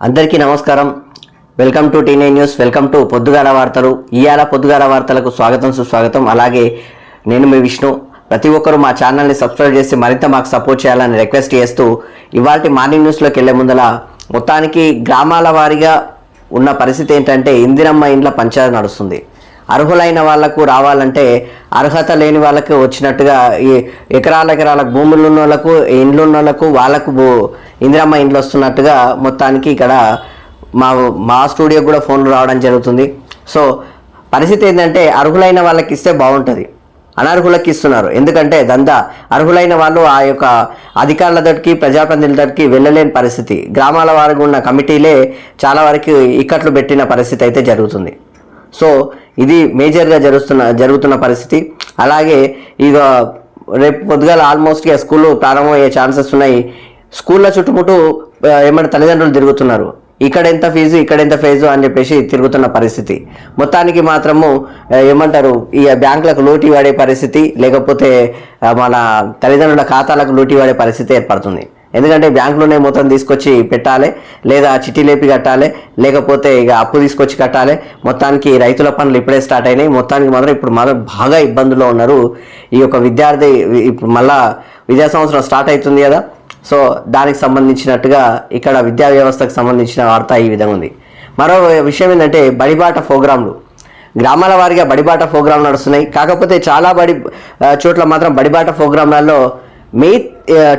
అందరికీ నమస్కారం. Welcome to టీనే న్యూస్. వెల్కమ్ టు పొద్దుగాల వార్తలు. ఇవాళ పొద్దుగాల వార్తలకు స్వాగతం సుస్వాగతం. అలాగే నేను మీ విష్ణు. ప్రతి ఒక్కరూ మా ఛానల్ని సబ్స్క్రైబ్ చేసి మరింత మాకు సపోర్ట్ చేయాలని రిక్వెస్ట్ చేస్తూ ఇవాళ మార్నింగ్ న్యూస్లోకి వెళ్ళే ముందల మొత్తానికి గ్రామాల వారీగా ఉన్న పరిస్థితి ఏంటంటే ఇందిరమ్మ ఇండ్ల పంచాయతీ నడుస్తుంది. అర్హులైన వాళ్లకు రావాలంటే అర్హత లేని వాళ్ళకి వచ్చినట్టుగా ఈ ఎకరాల భూములు ఉన్న వాళ్ళకు ఇండ్లు ఉన్న వాళ్ళకు ఇందిరమ్మ ఇండ్లు వస్తున్నట్టుగా మొత్తానికి ఇక్కడ మా స్టూడియోకి కూడా ఫోన్లు రావడం జరుగుతుంది. సో పరిస్థితి ఏంటంటే అర్హులైన వాళ్ళకి ఇస్తే బాగుంటుంది, అనర్హులకి ఇస్తున్నారు. ఎందుకంటే అర్హులైన వాళ్ళు ఆ యొక్క అధికారుల దగ్గరికి ప్రజాప్రతినిధుల దగ్గరికి వెళ్ళలేని పరిస్థితి. గ్రామాల వారికి ఉన్న కమిటీలే చాలా వరకు ఇక్కట్లు పెట్టిన పరిస్థితి అయితే జరుగుతుంది. సో ఇది మేజర్గా జరుగుతున్న పరిస్థితి. అలాగే ఇక రేపు పొద్దుగాల ఆల్మోస్ట్ ఇక స్కూళ్ళు ప్రారంభమయ్యే ఛాన్సెస్ ఉన్నాయి. స్కూళ్ళ చుట్టుముట్టు ఏమంటే తల్లిదండ్రులు తిరుగుతున్నారు, ఇక్కడ ఎంత ఫీజు అని చెప్పేసి తిరుగుతున్న పరిస్థితి. మొత్తానికి మాత్రము ఏమంటారు, ఈ బ్యాంకులకు లూటీ వాడే పరిస్థితి, లేకపోతే మన తల్లిదండ్రుల ఖాతాలకు లూటీ వాడే పరిస్థితి ఏర్పడుతుంది. ఎందుకంటే బ్యాంకులోనే మొత్తం తీసుకొచ్చి పెట్టాలి, లేదా చిట్టి లేపి కట్టాలి, లేకపోతే ఇక అప్పు తీసుకొచ్చి కట్టాలి. మొత్తానికి రైతుల పనులు ఇప్పుడే స్టార్ట్ అయినాయి. మొత్తానికి మాత్రం ఇప్పుడు బాగా ఇబ్బందుల్లో ఉన్నారు ఈ యొక్క విద్యార్థి. ఇప్పుడు మళ్ళా విద్యా సంవత్సరం స్టార్ట్ అవుతుంది కదా, సో దానికి సంబంధించినట్టుగా ఇక్కడ విద్యా వ్యవస్థకు సంబంధించిన వార్త ఈ విధంగా ఉంది. మరో విషయం ఏంటంటే బడిబాట ప్రోగ్రాంలు, గ్రామాల వారీగా బడిబాట ప్రోగ్రాంలు నడుస్తున్నాయి. కాకపోతే చాలా చోట్ల మాత్రం బడిబాట ప్రోగ్రాంలలో మీ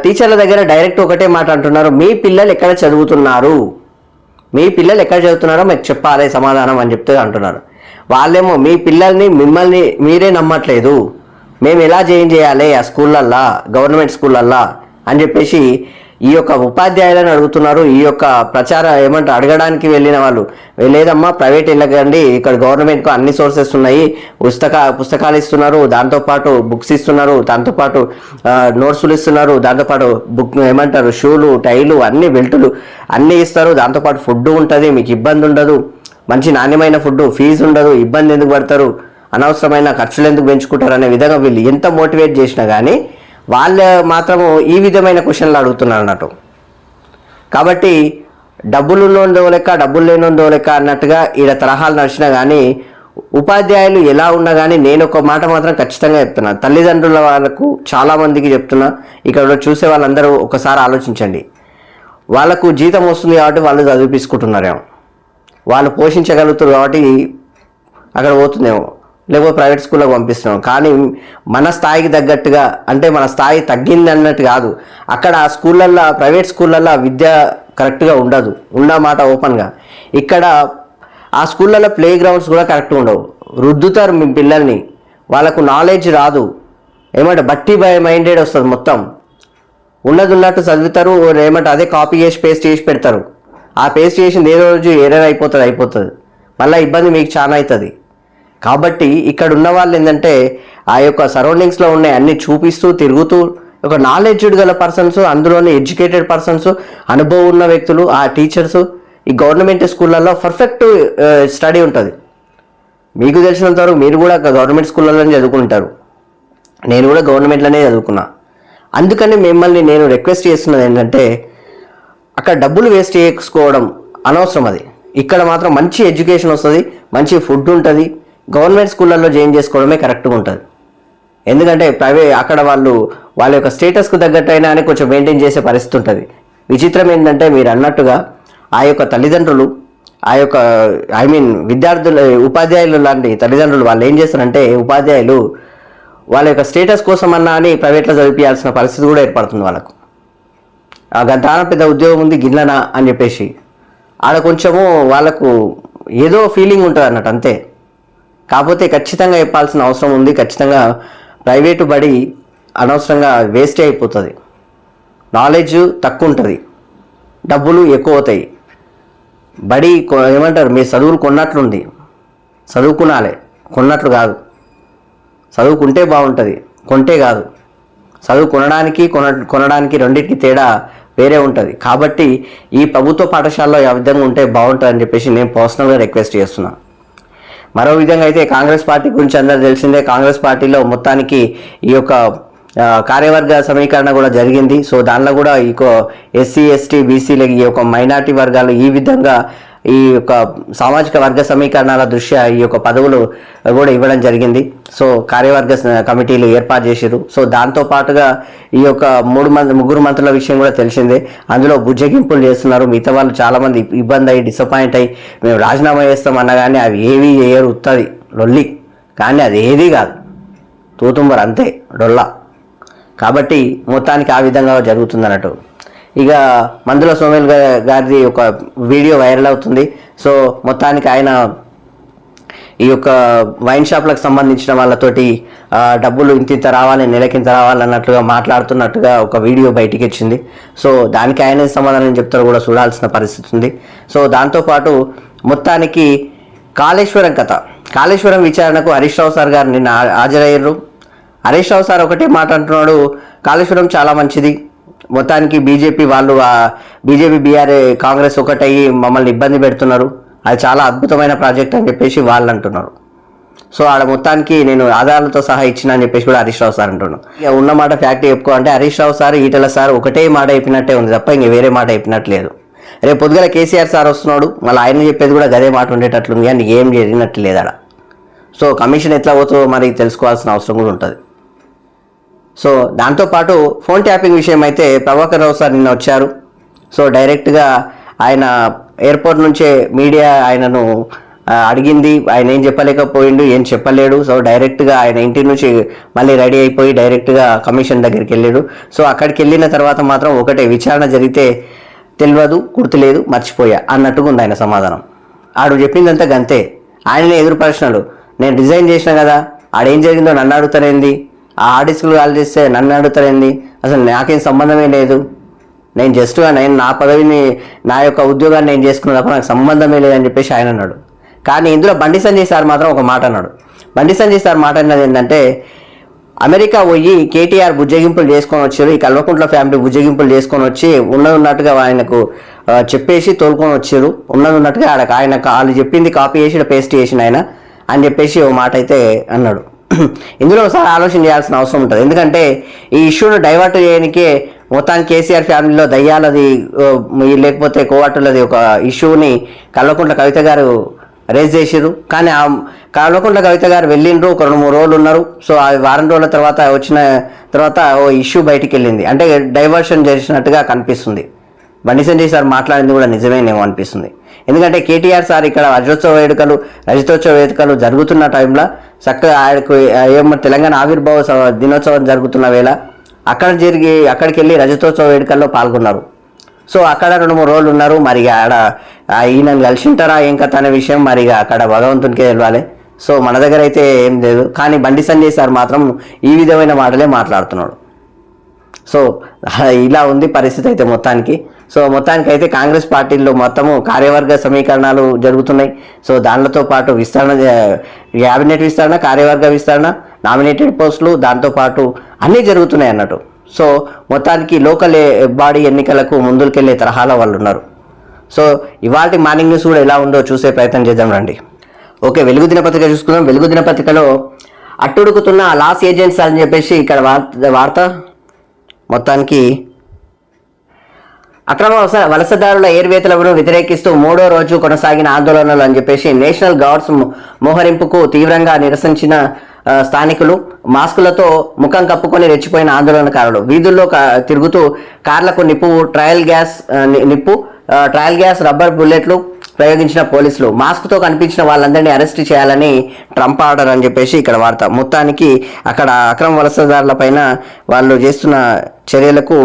టీచర్ల దగ్గర డైరెక్ట్ ఒకటే మాట అంటున్నారు, మీ పిల్లలు ఎక్కడ చదువుతున్నారో మీకు చెప్పాలి సమాధానం అని చెప్తే అంటున్నారు. వాళ్ళేమో మీ పిల్లల్ని మిమ్మల్ని మీరే నమ్మట్లేదు, మేము ఎలా జాయిన్ చేయాలి ఆ స్కూళ్ళల్లా, గవర్నమెంట్ స్కూళ్ళల్లా అని చెప్పేసి ఈ యొక్క ఉపాధ్యాయులను అడుగుతున్నారు. ఈ యొక్క అడగడానికి వెళ్ళిన వాళ్ళు, లేదమ్మా ప్రైవేట్ వెళ్ళకండి, ఇక్కడ గవర్నమెంట్కు అన్ని సోర్సెస్ ఉన్నాయి, పుస్తకాలు ఇస్తున్నారు, దాంతోపాటు బుక్స్ ఇస్తున్నారు, దాంతోపాటు నోట్స్లు ఇస్తున్నారు, దాంతోపాటు షూలు, టైలు, అన్ని బెల్టులు అన్నీ ఇస్తారు, దాంతోపాటు ఫుడ్ ఉంటుంది, మీకు ఇబ్బంది ఉండదు, మంచి నాణ్యమైన ఫుడ్, ఫీజు ఉండదు, ఇబ్బంది ఎందుకు పడతారు, అనవసరమైన ఖర్చులు ఎందుకు పెంచుకుంటారు అనే విధంగా వీళ్ళు ఎంత మోటివేట్ చేసినా కానీ వాళ్ళు మాత్రము ఈ విధమైన క్వశ్చన్లు అడుగుతున్నారు అన్నట్టు. కాబట్టి డబ్బులు ఉన్నదో లెక్క, డబ్బులు లేనుందో లెక్క అన్నట్టుగా ఈడ తరహాలు నడిచినా కానీ ఉపాధ్యాయులు ఎలా ఉన్నా కానీ నేను ఒక మాట మాత్రం ఖచ్చితంగా చెప్తున్నా, తల్లిదండ్రుల వాళ్ళకు చాలామందికి చెప్తున్నా, ఇక్కడ చూసే వాళ్ళందరూ ఒకసారి ఆలోచించండి. వాళ్ళకు జీతం వస్తుంది కాబట్టి వాళ్ళు చదివిపించుకుంటున్నారేమో, వాళ్ళు పోషించగలుగుతారు కాబట్టి అక్కడ పోతుందేమో, లేకపోతే ప్రైవేట్ స్కూల్లోకి పంపిస్తున్నాం. కానీ మన స్థాయికి తగ్గట్టుగా, అంటే మన స్థాయి తగ్గింది అన్నట్టు కాదు, అక్కడ ఆ స్కూళ్ళల్లో, ప్రైవేట్ స్కూళ్ళల్లో విద్య కరెక్ట్గా ఉండదు, మాట ఓపెన్గా. ఇక్కడ ఆ స్కూళ్ళల్లో ప్లే గ్రౌండ్స్ కూడా కరెక్ట్గా ఉండవు, రుద్దుతారు మీ పిల్లల్ని, వాళ్ళకు నాలెడ్జ్ రాదు, బట్టి మైండెడ్ వస్తుంది, మొత్తం ఉన్నట్టు చదువుతారు, అదే కాపీ చేసి పేస్ట్ చేసి పెడతారు. ఆ పేస్ట్ చేసింది ఏ రోజు ఎర్రర్ అయిపోతుంది, మళ్ళీ ఇబ్బంది మీకు చాలా అవుతుంది. కాబట్టి ఇక్కడ ఉన్న వాళ్ళు ఏంటంటే ఆ యొక్క సరౌండింగ్స్లో ఉన్నాయి అన్ని చూపిస్తూ తిరుగుతూ, ఒక నాలెడ్జ్డ్ గల పర్సన్స్, అందులోనే ఎడ్యుకేటెడ్ పర్సన్స్, అనుభవం ఉన్న వ్యక్తులు, ఆ టీచర్స్ ఈ గవర్నమెంట్ స్కూళ్ళల్లో పర్ఫెక్ట్ స్టడీ ఉంటుంది. మీకు తెలిసినంత వరకు మీరు కూడా గవర్నమెంట్ స్కూళ్ళలోనే చదువుకుంటారు, నేను కూడా గవర్నమెంట్లోనే చదువుకున్నా. అందుకని మిమ్మల్ని నేను రిక్వెస్ట్ చేస్తున్నది ఏంటంటే అక్కడ డబ్బులు వేస్ట్ చేసుకోవడం అనవసరం. అది ఇక్కడ మాత్రం మంచి ఎడ్యుకేషన్ వస్తుంది, మంచి ఫుడ్ ఉంటుంది, గవర్నమెంట్ స్కూళ్ళల్లో జాయిన్ చేసుకోవడమే కరెక్ట్గా ఉంటుంది. ఎందుకంటే అక్కడ వాళ్ళ యొక్క స్టేటస్కు తగ్గట్టు అయినా అని కొంచెం మెయింటైన్ చేసే పరిస్థితి ఉంటుంది. విచిత్రం ఏంటంటే మీరు అన్నట్టుగా ఆ యొక్క తల్లిదండ్రులు, ఆ యొక్క విద్యార్థులు, ఉపాధ్యాయులు లాంటి తల్లిదండ్రులు వాళ్ళు ఏం చేస్తారంటే, ఉపాధ్యాయులు వాళ్ళ యొక్క స్టేటస్ కోసం అన్నా అని ప్రైవేట్లో చదివించాల్సిన పరిస్థితి కూడా ఏర్పడుతుంది. వాళ్ళకు గంటాన పెద్ద ఉద్యోగం ఉంది గిన్నెనా అని చెప్పేసి ఆడ కొంచెము వాళ్ళకు ఏదో ఫీలింగ్ ఉంటుంది అన్నట్టు, అంతే. కాకపోతే ఖచ్చితంగా చెప్పాల్సిన అవసరం ఉంది. ఖచ్చితంగా ప్రైవేటు బడి అనవసరంగా వేస్టే అయిపోతుంది, నాలెడ్జ్ తక్కువ ఉంటుంది, డబ్బులు ఎక్కువ అవుతాయి. బడి మీ చదువులు కొన్నట్లుంది, చదువుకునాలే, కొన్నట్లు కాదు. చదువుకుంటే బాగుంటుంది, కొంటే కాదు. చదువు కొనడానికి రెండింటికి తేడా వేరే ఉంటుంది. కాబట్టి ఈ ప్రభుత్వ పాఠశాలలో ఆ విధంగా ఉంటే బాగుంటుంది అని చెప్పేసి నేను పర్సనల్గా రిక్వెస్ట్ చేస్తున్నాను. మరో విధంగా అయితే కాంగ్రెస్ పార్టీ గురించి అందరూ తెలిసిందే. కాంగ్రెస్ పార్టీలో మొత్తానికి ఈ యొక్క కార్యవర్గ సమీకరణ కూడా జరిగింది. సో దానిలో కూడా ఈ ఎస్సీ ఎస్టీ బీసీలకి ఈ యొక్క మైనార్టీ వర్గాలు ఈ విధంగా ఈ యొక్క సామాజిక వర్గ సమీకరణాల దృష్ట్యా ఈ యొక్క పదవులు కూడా ఇవ్వడం జరిగింది. సో కార్యవర్గ కమిటీలు ఏర్పాటు చేశారు. సో దాంతో పాటుగా ఈ యొక్క ముగ్గురు మంత్రుల విషయం కూడా తెలిసిందే. అందులో బుజ్జగింపులు చేస్తున్నారు. మిగతా వాళ్ళు చాలామంది ఇబ్బంది అయ్యి డిసప్పాయింట్ అయ్యి మేము రాజీనామా చేస్తామన్నా కానీ అవి ఏవి చేయరు, ఉత్తది లొల్లి, కానీ అది ఏది కాదు, తూతుంబర్ అంతే డొల్లా. కాబట్టి మొత్తానికి ఆ విధంగా జరుగుతుంది అన్నట్టు. ఇక మందుల సోమేల్ గారిది ఒక వీడియో వైరల్ అవుతుంది. సో మొత్తానికి ఆయన ఈ యొక్క వైన్ షాప్లకు సంబంధించిన వాళ్ళతోటి డబ్బులు ఇంత రావాలి, నెలకింత రావాలన్నట్లుగా మాట్లాడుతున్నట్టుగా ఒక వీడియో బయటికి వచ్చింది. సో దానికి ఆయన సమాధానం చెప్తారో కూడా చూడాల్సిన పరిస్థితి ఉంది. సో దాంతోపాటు మొత్తానికి కాళేశ్వరం విచారణకు హరీష్ రావు సార్ గారు నిన్న హాజరయ్యారు. హరీష్ రావు సార్ ఒకటే మాట అంటున్నాడు, కాళేశ్వరం చాలా మంచిది, మొత్తానికి బీజేపీ వాళ్ళు బీజేపీ బీఆర్ఏ కాంగ్రెస్ ఒకటయ్యి మమ్మల్ని ఇబ్బంది పెడుతున్నారు, అది చాలా అద్భుతమైన ప్రాజెక్ట్ అని చెప్పేసి వాళ్ళు అంటున్నారు. సో ఆడ మొత్తానికి నేను ఆధారాలతో సహా ఇచ్చిన అని చెప్పేసి కూడా హరీష్ రావు సార్ అంటున్నాను. ఇక ఉన్న మాట ఫ్యాక్ట్ చెప్పుకో అంటే హరీష్ రావు సార్ ఈటల సార్ ఒకటే మాట చెప్పినట్టే ఉంది తప్ప ఇంక వేరే మాట చెప్పినట్టు లేదు. రేపు పొద్దుగల కేసీఆర్ సార్ వస్తున్నాడు, మళ్ళీ ఆయన చెప్పేది కూడా గదే మాట ఉండేటట్లుంది, కానీ ఏం జరిగినట్టు లేదు ఆడ. సో కమిషన్ ఎట్లా పోతుందో మరి తెలుసుకోవాల్సిన అవసరం కూడా ఉంటుంది. సో దాంతోపాటు ఫోన్ ట్యాపింగ్ విషయం అయితే ప్రభాకర్ రావు సార్ నిన్న వచ్చారు. సో డైరెక్ట్గా ఆయన ఎయిర్పోర్ట్ నుంచే మీడియా ఆయనను అడిగింది, ఆయన ఏం చెప్పలేకపోయిండు, ఏం చెప్పలేడు. సో డైరెక్ట్గా ఆయన ఇంటి నుంచి మళ్ళీ రెడీ అయిపోయి డైరెక్ట్గా కమిషన్ దగ్గరికి వెళ్ళాడు. సో అక్కడికి వెళ్ళిన తర్వాత మాత్రం ఒకటే, విచారణ జరిగితే తెలియదు, గుర్తులేదు, మర్చిపోయా అన్నట్టుగా ఉంది ఆయన సమాధానం. ఆడు చెప్పిందంతా గంతే. ఆయననే ఎదురు ప్రశ్నలు, నేను రిజైన్ చేసిన కదా, ఆడేం జరిగిందో నన్ను అడుగుతారేంది, ఆ ఆర్టిస్టులు కాల్ చేస్తే నన్ను అడుగుతారేంది, అసలు నాకేం సంబంధమే లేదు, నేను జస్ట్గా నేను నా పదవిని నా యొక్క ఉద్యోగాన్ని నేను చేసుకున్న తప్ప నాకు సంబంధమే లేదని చెప్పేసి ఆయన అన్నాడు. కానీ ఇందులో బండి సంజయ్ సార్ మాత్రం ఒక మాట అన్నాడు. బండి సంజయ్ సార్ మాట అన్నది ఏంటంటే, అమెరికా పోయి కేటీఆర్ బుజ్జగింపులు చేసుకొని వచ్చారు, ఈ కల్వకుంట్ల ఫ్యామిలీ బుజ్జగింపులు చేసుకొని వచ్చి ఉన్నట్టుగా ఆయనకు చెప్పేసి తోలుకొని వచ్చారు, ఉన్నట్టుగా ఆయన వాళ్ళు చెప్పింది కాపీ చేసి పేస్ట్ చేసిన ఆయన అని చెప్పేసి ఓ మాట అయితే అన్నాడు. ఇందులో ఒకసారి ఆలోచన చేయాల్సిన అవసరం ఉంటుంది. ఎందుకంటే ఈ ఇష్యూను డైవర్ట్ చేయడానికే మొత్తానికి కేసీఆర్ ఫ్యామిలీలో దయ్యాలది లేకపోతే కోవాటులది ఒక ఇష్యూని కల్వకుంట్ల కవిత గారు రేజ్ చేసిర్రు. కానీ ఆ కల్వకుంట్ల కవిత గారు వెళ్ళిండ్రు, ఒక 2-3 రోజులు ఉన్నారు. సో ఆ వారం రోజుల తర్వాత వచ్చిన తర్వాత ఓ ఇష్యూ బయటికి వెళ్ళింది, అంటే డైవర్షన్ చేసినట్టుగా కనిపిస్తుంది. బండి సంజయ్ సార్ మాట్లాడింది కూడా నిజమేనేమో అనిపిస్తుంది. ఎందుకంటే కేటీఆర్ సార్ ఇక్కడ రజతోత్సవ వేడుకలు జరుగుతున్న టైంలో చక్కగా ఆయనకు ఏమో తెలంగాణ ఆవిర్భావ దినోత్సవం జరుగుతున్న వేళ అక్కడికి వెళ్ళి రజతోత్సవ వేడుకల్లో పాల్గొన్నారు. సో అక్కడ 2-3 రోజులు ఉన్నారు. మరి ఆడ ఈయనను కలిసి ఉంటారా ఏం కథ అనే విషయం మరి అక్కడ భగవంతునికే తెలియాలి. సో మన దగ్గర అయితే ఏం లేదు. కానీ బండి సంజయ్ సార్ మాత్రం ఈ విధమైన మాటలే మాట్లాడుతున్నాడు. సో ఇలా ఉంది పరిస్థితి అయితే మొత్తానికి. సో మొత్తానికి అయితే కాంగ్రెస్ పార్టీల్లో మొత్తము కార్యవర్గ సమీకరణాలు జరుగుతున్నాయి. సో దానితో పాటు విస్తరణ, క్యాబినెట్ విస్తరణ, కార్యవర్గ విస్తరణ, నామినేటెడ్ పోస్టులు, దాంతోపాటు అన్నీ జరుగుతున్నాయి అన్నట్టు. సో మొత్తానికి లోకల్ బాడీ ఎన్నికలకు ముందుకెళ్లే తరహాలో వాళ్ళు ఉన్నారు. సో ఇవాళ మార్నింగ్ న్యూస్ కూడా ఎలా ఉందో చూసే ప్రయత్నం చేద్దాం రండి. ఓకే, వెలుగు దినపత్రిక చూసుకుందాం. వెలుగు దినపత్రికలో అట్టుడుకుతున్న లాస్ ఏజెంట్స్ అని చెప్పేసి ఇక్కడ వార్త. మొత్తానికి అక్రమ వలసదారుల ఏర్వేతలను వ్యతిరేకిస్తూ 3వ రోజు కొనసాగిన ఆందోళనలు అని చెప్పేసి నేషనల్ గార్డ్స్ మోహరింపుకు తీవ్రంగా నిరసించిన స్థానికులు మాస్కులతో ముఖం కప్పుకొని రెచ్చిపోయిన ఆందోళనకారులు వీధుల్లో తిరుగుతూ కార్లకు ట్రయల్ గ్యాస్ రబ్బర్ బుల్లెట్లు ప్రయోగించిన పోలీసులు. మాస్క్తో కనిపించిన వాళ్ళందరినీ అరెస్ట్ చేయాలని ట్రంప్ ఆర్డర్ అని చెప్పేసి ఇక్కడ వార్త. మొత్తానికి అక్కడ అక్రమ వలసదారుల పైన వాళ్ళు చేస్తున్న చర్యలకు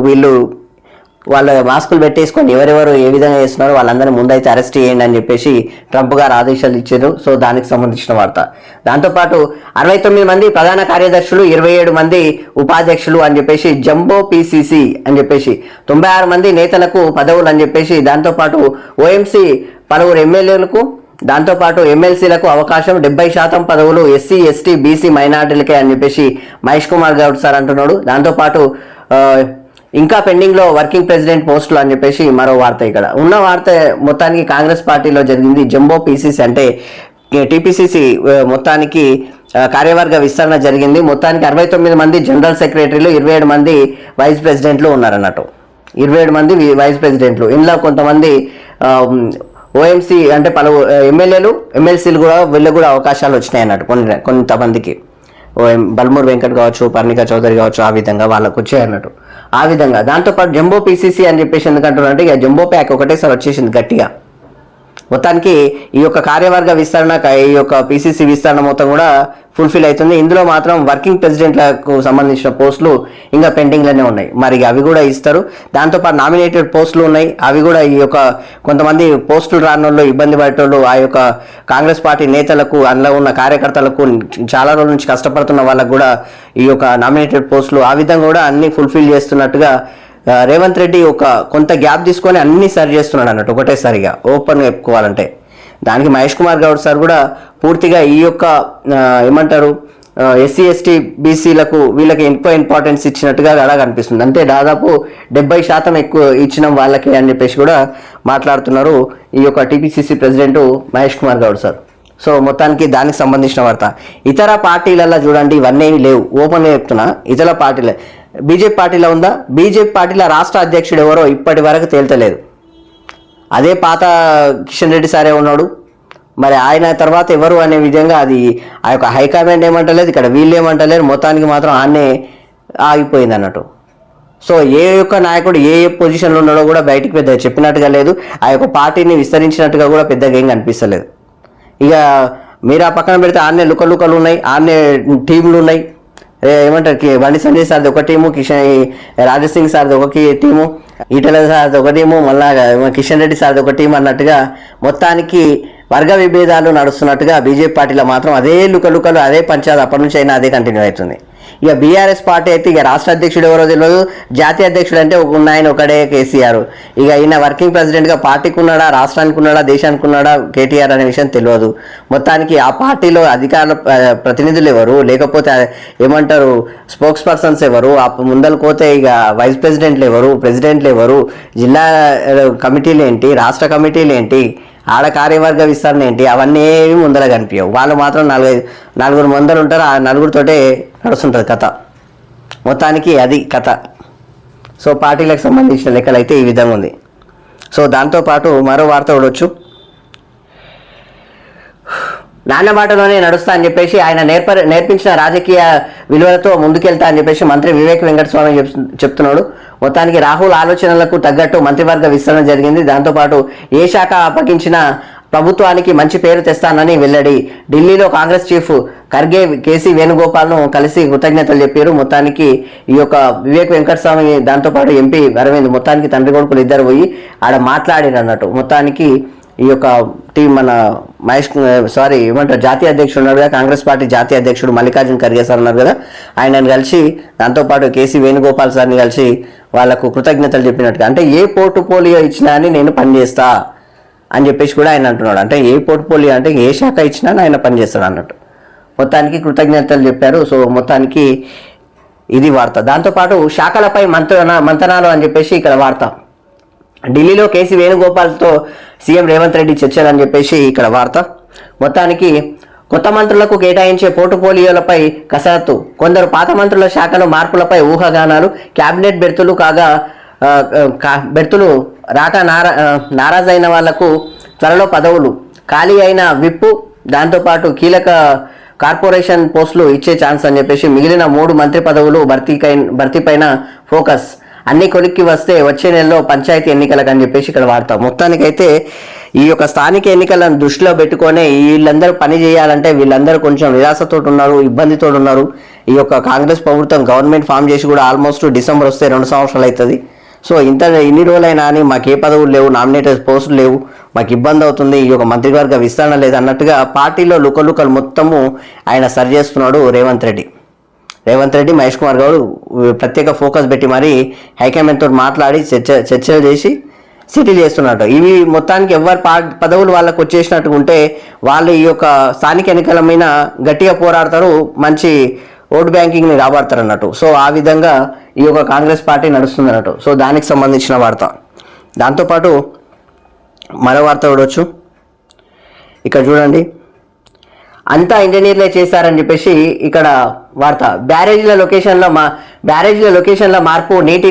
వాళ్ళ మాస్కులు పెట్టేసుకొని ఎవరెవరు ఏ విధంగా చేస్తున్నారో వాళ్ళందరినీ ముందైతే అరెస్ట్ చేయండి అని చెప్పేసి ట్రంప్ గారు ఆదేశాలు ఇచ్చారు. సో దానికి సంబంధించిన వార్త. దాంతోపాటు 69 మంది ప్రధాన కార్యదర్శులు, 27 మంది ఉపాధ్యక్షులు అని చెప్పేసి జంబో పిసిసి అని చెప్పేసి 96 మంది నేతలకు పదవులు అని చెప్పేసి, దాంతోపాటు ఓఎంసీ పలువురు ఎమ్మెల్యేలకు, దాంతోపాటు ఎమ్మెల్సీలకు అవకాశం, 70% పదవులు ఎస్సీ ఎస్టీ బీసీ మైనార్టీలకే అని చెప్పేసి మహేష్ కుమార్ గౌడ్ సార్ అంటున్నాడు. దాంతోపాటు ఇంకా పెండింగ్ లో వర్కింగ్ ప్రెసిడెంట్ పోస్టులు అని చెప్పేసి మరో వార్త. ఇక్కడ ఉన్న వార్త మొత్తానికి కాంగ్రెస్ పార్టీలో జరిగింది. జంబో పిసిసి అంటే టిపిసిసి మొత్తానికి కార్యవర్గ విస్తరణ జరిగింది. మొత్తానికి 69 మంది జనరల్ సెక్రటరీలు, 27 మంది వైస్ ప్రెసిడెంట్లు ఉన్నారన్నట్టు. 27 మంది వైస్ ప్రెసిడెంట్లు. ఇందులో కొంతమంది ఓఎంసీ అంటే పలు ఎమ్మెల్యేలు, ఎమ్మెల్సీలు కూడా వీళ్ళకు కూడా అవకాశాలు వచ్చినాయి అన్నట్టు కొంతమందికి. బల్మూర్ వెంకట్ కావచ్చు, పర్ణికా చౌదరి కావచ్చు, ఆ విధంగా వాళ్ళకు వచ్చాయి అన్నట్టు. ఆ విధంగా దాంతోపాటు జంబో పీసీసీ అని చెప్పేసి ఎందుకంటున్నారంటే ఇక జంబో ప్యాక్ ఒకటేసారి వచ్చేసింది గట్టిగా. మొత్తానికి ఈ యొక్క కార్యవర్గ విస్తరణ, ఈ యొక్క పీసీసీ విస్తరణ మొత్తం కూడా ఫుల్ఫిల్ అవుతుంది. ఇందులో మాత్రం వర్కింగ్ ప్రెసిడెంట్లకు సంబంధించిన పోస్టులు ఇంకా పెండింగ్లోనే ఉన్నాయి. మరి అవి కూడా ఇస్తారు. దాంతోపాటు నామినేటెడ్ పోస్టులు ఉన్నాయి, అవి కూడా ఈ యొక్క కొంతమంది పోస్టులు రానోళ్ళు, ఇబ్బంది పడేటోళ్ళు, ఆ యొక్క కాంగ్రెస్ పార్టీ నేతలకు, అందులో ఉన్న కార్యకర్తలకు, చాలా రోజుల నుంచి కష్టపడుతున్న వాళ్ళకు కూడా ఈ యొక్క నామినేటెడ్ పోస్టులు ఆ విధంగా కూడా అన్ని ఫుల్ఫిల్ చేస్తున్నట్టుగా రేవంత్ రెడ్డి ఒక కొంత గ్యాప్ తీసుకొని అన్ని సరి చేస్తున్నాడు అన్నట్టు ఒకటేసారిగా ఓపెన్గా చెప్పుకోవాలంటే. దానికి మహేష్ కుమార్ గౌడ్ సార్ కూడా పూర్తిగా ఈ యొక్క ఏమంటారు ఎస్సీ ఎస్టీ బీసీలకు వీళ్ళకి ఎక్కువ ఇంపార్టెన్స్ ఇచ్చినట్టుగా అలా కనిపిస్తుంది. అంటే దాదాపు 70% ఎక్కువ ఇచ్చిన వాళ్ళకి అని చెప్పేసి కూడా మాట్లాడుతున్నారు ఈ యొక్క TPCC president Mahesh Kumar Goud sir. So మొత్తానికి దానికి సంబంధించిన వార్త. ఇతర పార్టీలలో చూడండి ఇవన్నీ లేవు, ఓపెన్గా చెప్తున్నా. ఇతర పార్టీలే బీజేపీ పార్టీలో ఉందా? బీజేపీ పార్టీలో రాష్ట్ర అధ్యక్షుడు ఎవరో ఇప్పటి వరకు తేల్తలేదు. అదే పాత కిషన్ రెడ్డి సారే ఉన్నాడు. మరి ఆయన తర్వాత ఎవరు అనే విధంగా అది ఆ యొక్క హైకమాండ్ ఏమంటలేదు, ఇక్కడ వీళ్ళు ఏమంటలేరు. మొత్తానికి మాత్రం ఆన్నే ఆగిపోయింది అన్నట్టు. సో ఏ యొక్క నాయకుడు ఏ పొజిషన్లో ఉన్నాడో కూడా బయటికి పెద్దగా చెప్పినట్టుగా లేదు. ఆ యొక్క పార్టీని విస్తరించినట్టుగా కూడా పెద్దగా ఏం కనిపిస్తలేదు. ఇక మీరు ఆ పక్కన పెడితే ఆన్నే లుకలు ఉన్నాయి, ఆన్నే టీంలు ఉన్నాయి. ఏమంటారు బండి సంజయ్ సార్ది ఒక టీము, రాజసింగ్ సార్ది ఒక టీము, ఈటల సార్ది ఒక టీము, మళ్ళా కిషన్ రెడ్డి సార్ది ఒక టీం అన్నట్టుగా మొత్తానికి వర్గ విభేదాలు నడుస్తున్నట్టుగా బీజేపీ పార్టీలో మాత్రం అదే లుకలు అదే పంచాయతీ అప్పటి నుంచి అయినా అదే కంటిన్యూ అవుతుంది. ఇక బీఆర్ఎస్ పార్టీ అయితే ఇక రాష్ట్ర అధ్యక్షుడు ఎవరో తెలియదు, జాతీయ అధ్యక్షుడు అంటే ఆయన ఒకడే కేసీఆర్. ఇక ఈయన వర్కింగ్ ప్రెసిడెంట్గా పార్టీకి ఉన్నాడా, రాష్ట్రానికి ఉన్నాడా, దేశానికి ఉన్నాడా కేటీఆర్ అనే విషయం తెలియదు. మొత్తానికి ఆ పార్టీలో అధికార ప్రతినిధులు ఎవరు, లేకపోతే ఏమంటారు స్పోక్స్ పర్సన్స్ ఎవరు, ముందలు పోతే ఇక వైస్ ప్రెసిడెంట్లు ఎవరు, ప్రెసిడెంట్లు ఎవరు, జిల్లా కమిటీలు ఏంటి, రాష్ట్ర కమిటీలు ఏంటి, ఆడ కార్యవర్గ విస్తరణ ఏంటి, అవన్నీ ఏమి ముందర కనిపించవు. వాళ్ళు మాత్రం నలుగురు ముందరు ఉంటారు, ఆ నలుగురితోటే నడుస్తుంటుంది కథ. మొత్తానికి అది కథ. సో పార్టీలకు సంబంధించిన లెక్కలు అయితే ఈ విధంగా ఉంది. సో దాంతోపాటు మరో వార్త చూడొచ్చు. నాన్నబాటలోనే నడుస్తా అని చెప్పేసి ఆయన నేర్పించిన రాజకీయ విలువలతో ముందుకెళ్తా అని చెప్పేసి మంత్రి వివేక్ వెంకటస్వామి చెప్తున్నాడు. మొత్తానికి రాహుల్ ఆలోచనలకు తగ్గట్టు మంత్రివర్గ విస్తరణ జరిగింది. దాంతోపాటు ఏ శాఖ అప్పగించిన ప్రభుత్వానికి మంచి పేరు తెస్తానని వెల్లడి. ఢిల్లీలో కాంగ్రెస్ చీఫ్ ఖర్గే కేసీ వేణుగోపాల్ను కలిసి కృతజ్ఞతలు చెప్పారు. మొత్తానికి ఈ యొక్క వివేక్ వెంకటస్వామి దాంతోపాటు ఎంపీ అరవింద్ మొత్తానికి తండ్రి కొడుకులు ఇద్దరు పోయి ఆడ మాట్లాడిరు అన్నట్టు. మొత్తానికి ఈ యొక్క టీం మన ఏమంటారు జాతీయ అధ్యక్షుడు ఉన్నారు కదా, కాంగ్రెస్ పార్టీ జాతీయ అధ్యక్షుడు మల్లికార్జున ఖర్గే సార్ ఉన్నారు కదా, ఆయనను కలిసి దాంతోపాటు కేసీ వేణుగోపాల్ సార్ని కలిసి వాళ్ళకు కృతజ్ఞతలు చెప్పినట్టుగా, అంటే ఏ పోర్టుఫోలియో ఇచ్చినా అని నేను పనిచేస్తా అని చెప్పేసి కూడా ఆయన అంటున్నాడు. అంటే ఏ పోర్ట్ఫోలియో అంటే ఏ శాఖ ఇచ్చినా ఆయన పనిచేస్తాడు అన్నట్టు. మొత్తానికి కృతజ్ఞతలు చెప్పారు. సో మొత్తానికి ఇది వార్త. దాంతోపాటు శాఖలపై మంతనాలు అని చెప్పేసి ఇక్కడ వార్త. ఢిల్లీలో కేసీ వేణుగోపాల్తో సీఎం రేవంత్ రెడ్డి చర్చలు అని చెప్పేసి ఇక్కడ వార్త. మొత్తానికి కొత్త మంత్రులకు కేటాయించే పోర్టుఫోలియోలపై కసరత్తు, కొందరు పాత మంత్రుల శాఖలో మార్పులపై ఊహాగానాలు, క్యాబినెట్ బెర్తులు రాక నారాజైన వాళ్లకు త్వరలో పదవులు, ఖాళీ అయిన విప్పు, దాంతోపాటు కీలక కార్పొరేషన్ పోస్టులు ఇచ్చే ఛాన్స్ అని చెప్పేసి మిగిలిన 3 మంత్రి పదవులు భర్తీపైన ఫోకస్, అన్ని కొలిక్కి వస్తే వచ్చే నెలలో పంచాయతీ ఎన్నికలకు అని చెప్పేసి ఇక్కడ వాడతాం. మొత్తానికైతే ఈ యొక్క స్థానిక ఎన్నికలను దృష్టిలో పెట్టుకొని వీళ్ళందరూ పని చేయాలంటే వీళ్ళందరూ కొంచెం నిరాశతో ఉన్నారు, ఇబ్బందితో ఉన్నారు. ఈ యొక్క కాంగ్రెస్ ప్రభుత్వం గవర్నమెంట్ ఫామ్ చేసి కూడా ఆల్మోస్ట్ డిసెంబర్ వస్తే 2 సంవత్సరాలు అవుతుంది. సో ఇన్ని రోజులైనా అని మాకు ఏ పదవులు లేవు, నామినేటెడ్ పోస్టులు లేవు, మాకు ఇబ్బంది అవుతుంది, ఈ యొక్క మంత్రివర్గ విస్తరణ లేదు అన్నట్టుగా పార్టీలో లుకలుకలు మొత్తము ఆయన సరి చేస్తున్నాడు రేవంత్ రెడ్డి, మహేష్ కుమార్ గౌడ్ ప్రత్యేక ఫోకస్ పెట్టి మరి హైకమాండ్తో మాట్లాడి చర్చలు చేసి సెటిల్ చేస్తున్నట్టు. ఇవి మొత్తానికి ఎవరి పదవులు వాళ్ళకు వచ్చేసినట్టు ఉంటే వాళ్ళు ఈ యొక్క స్థానిక ఎన్నికల మీద గట్టిగా పోరాడతారు, మంచి ఓట్ బ్యాంకింగ్ని రాబడతారు అన్నట్టు. సో ఆ విధంగా ఈ యొక్క కాంగ్రెస్ పార్టీ నడుస్తుంది అన్నట్టు. సో దానికి సంబంధించిన వార్త. దాంతోపాటు మరో వార్త చూడవచ్చు. ఇక్కడ చూడండి, అంతా ఇంజనీర్లే చేశారని చెప్పేసి ఇక్కడ వార్త. బ్యారేజీల లొకేషన్ల మార్పు నీటి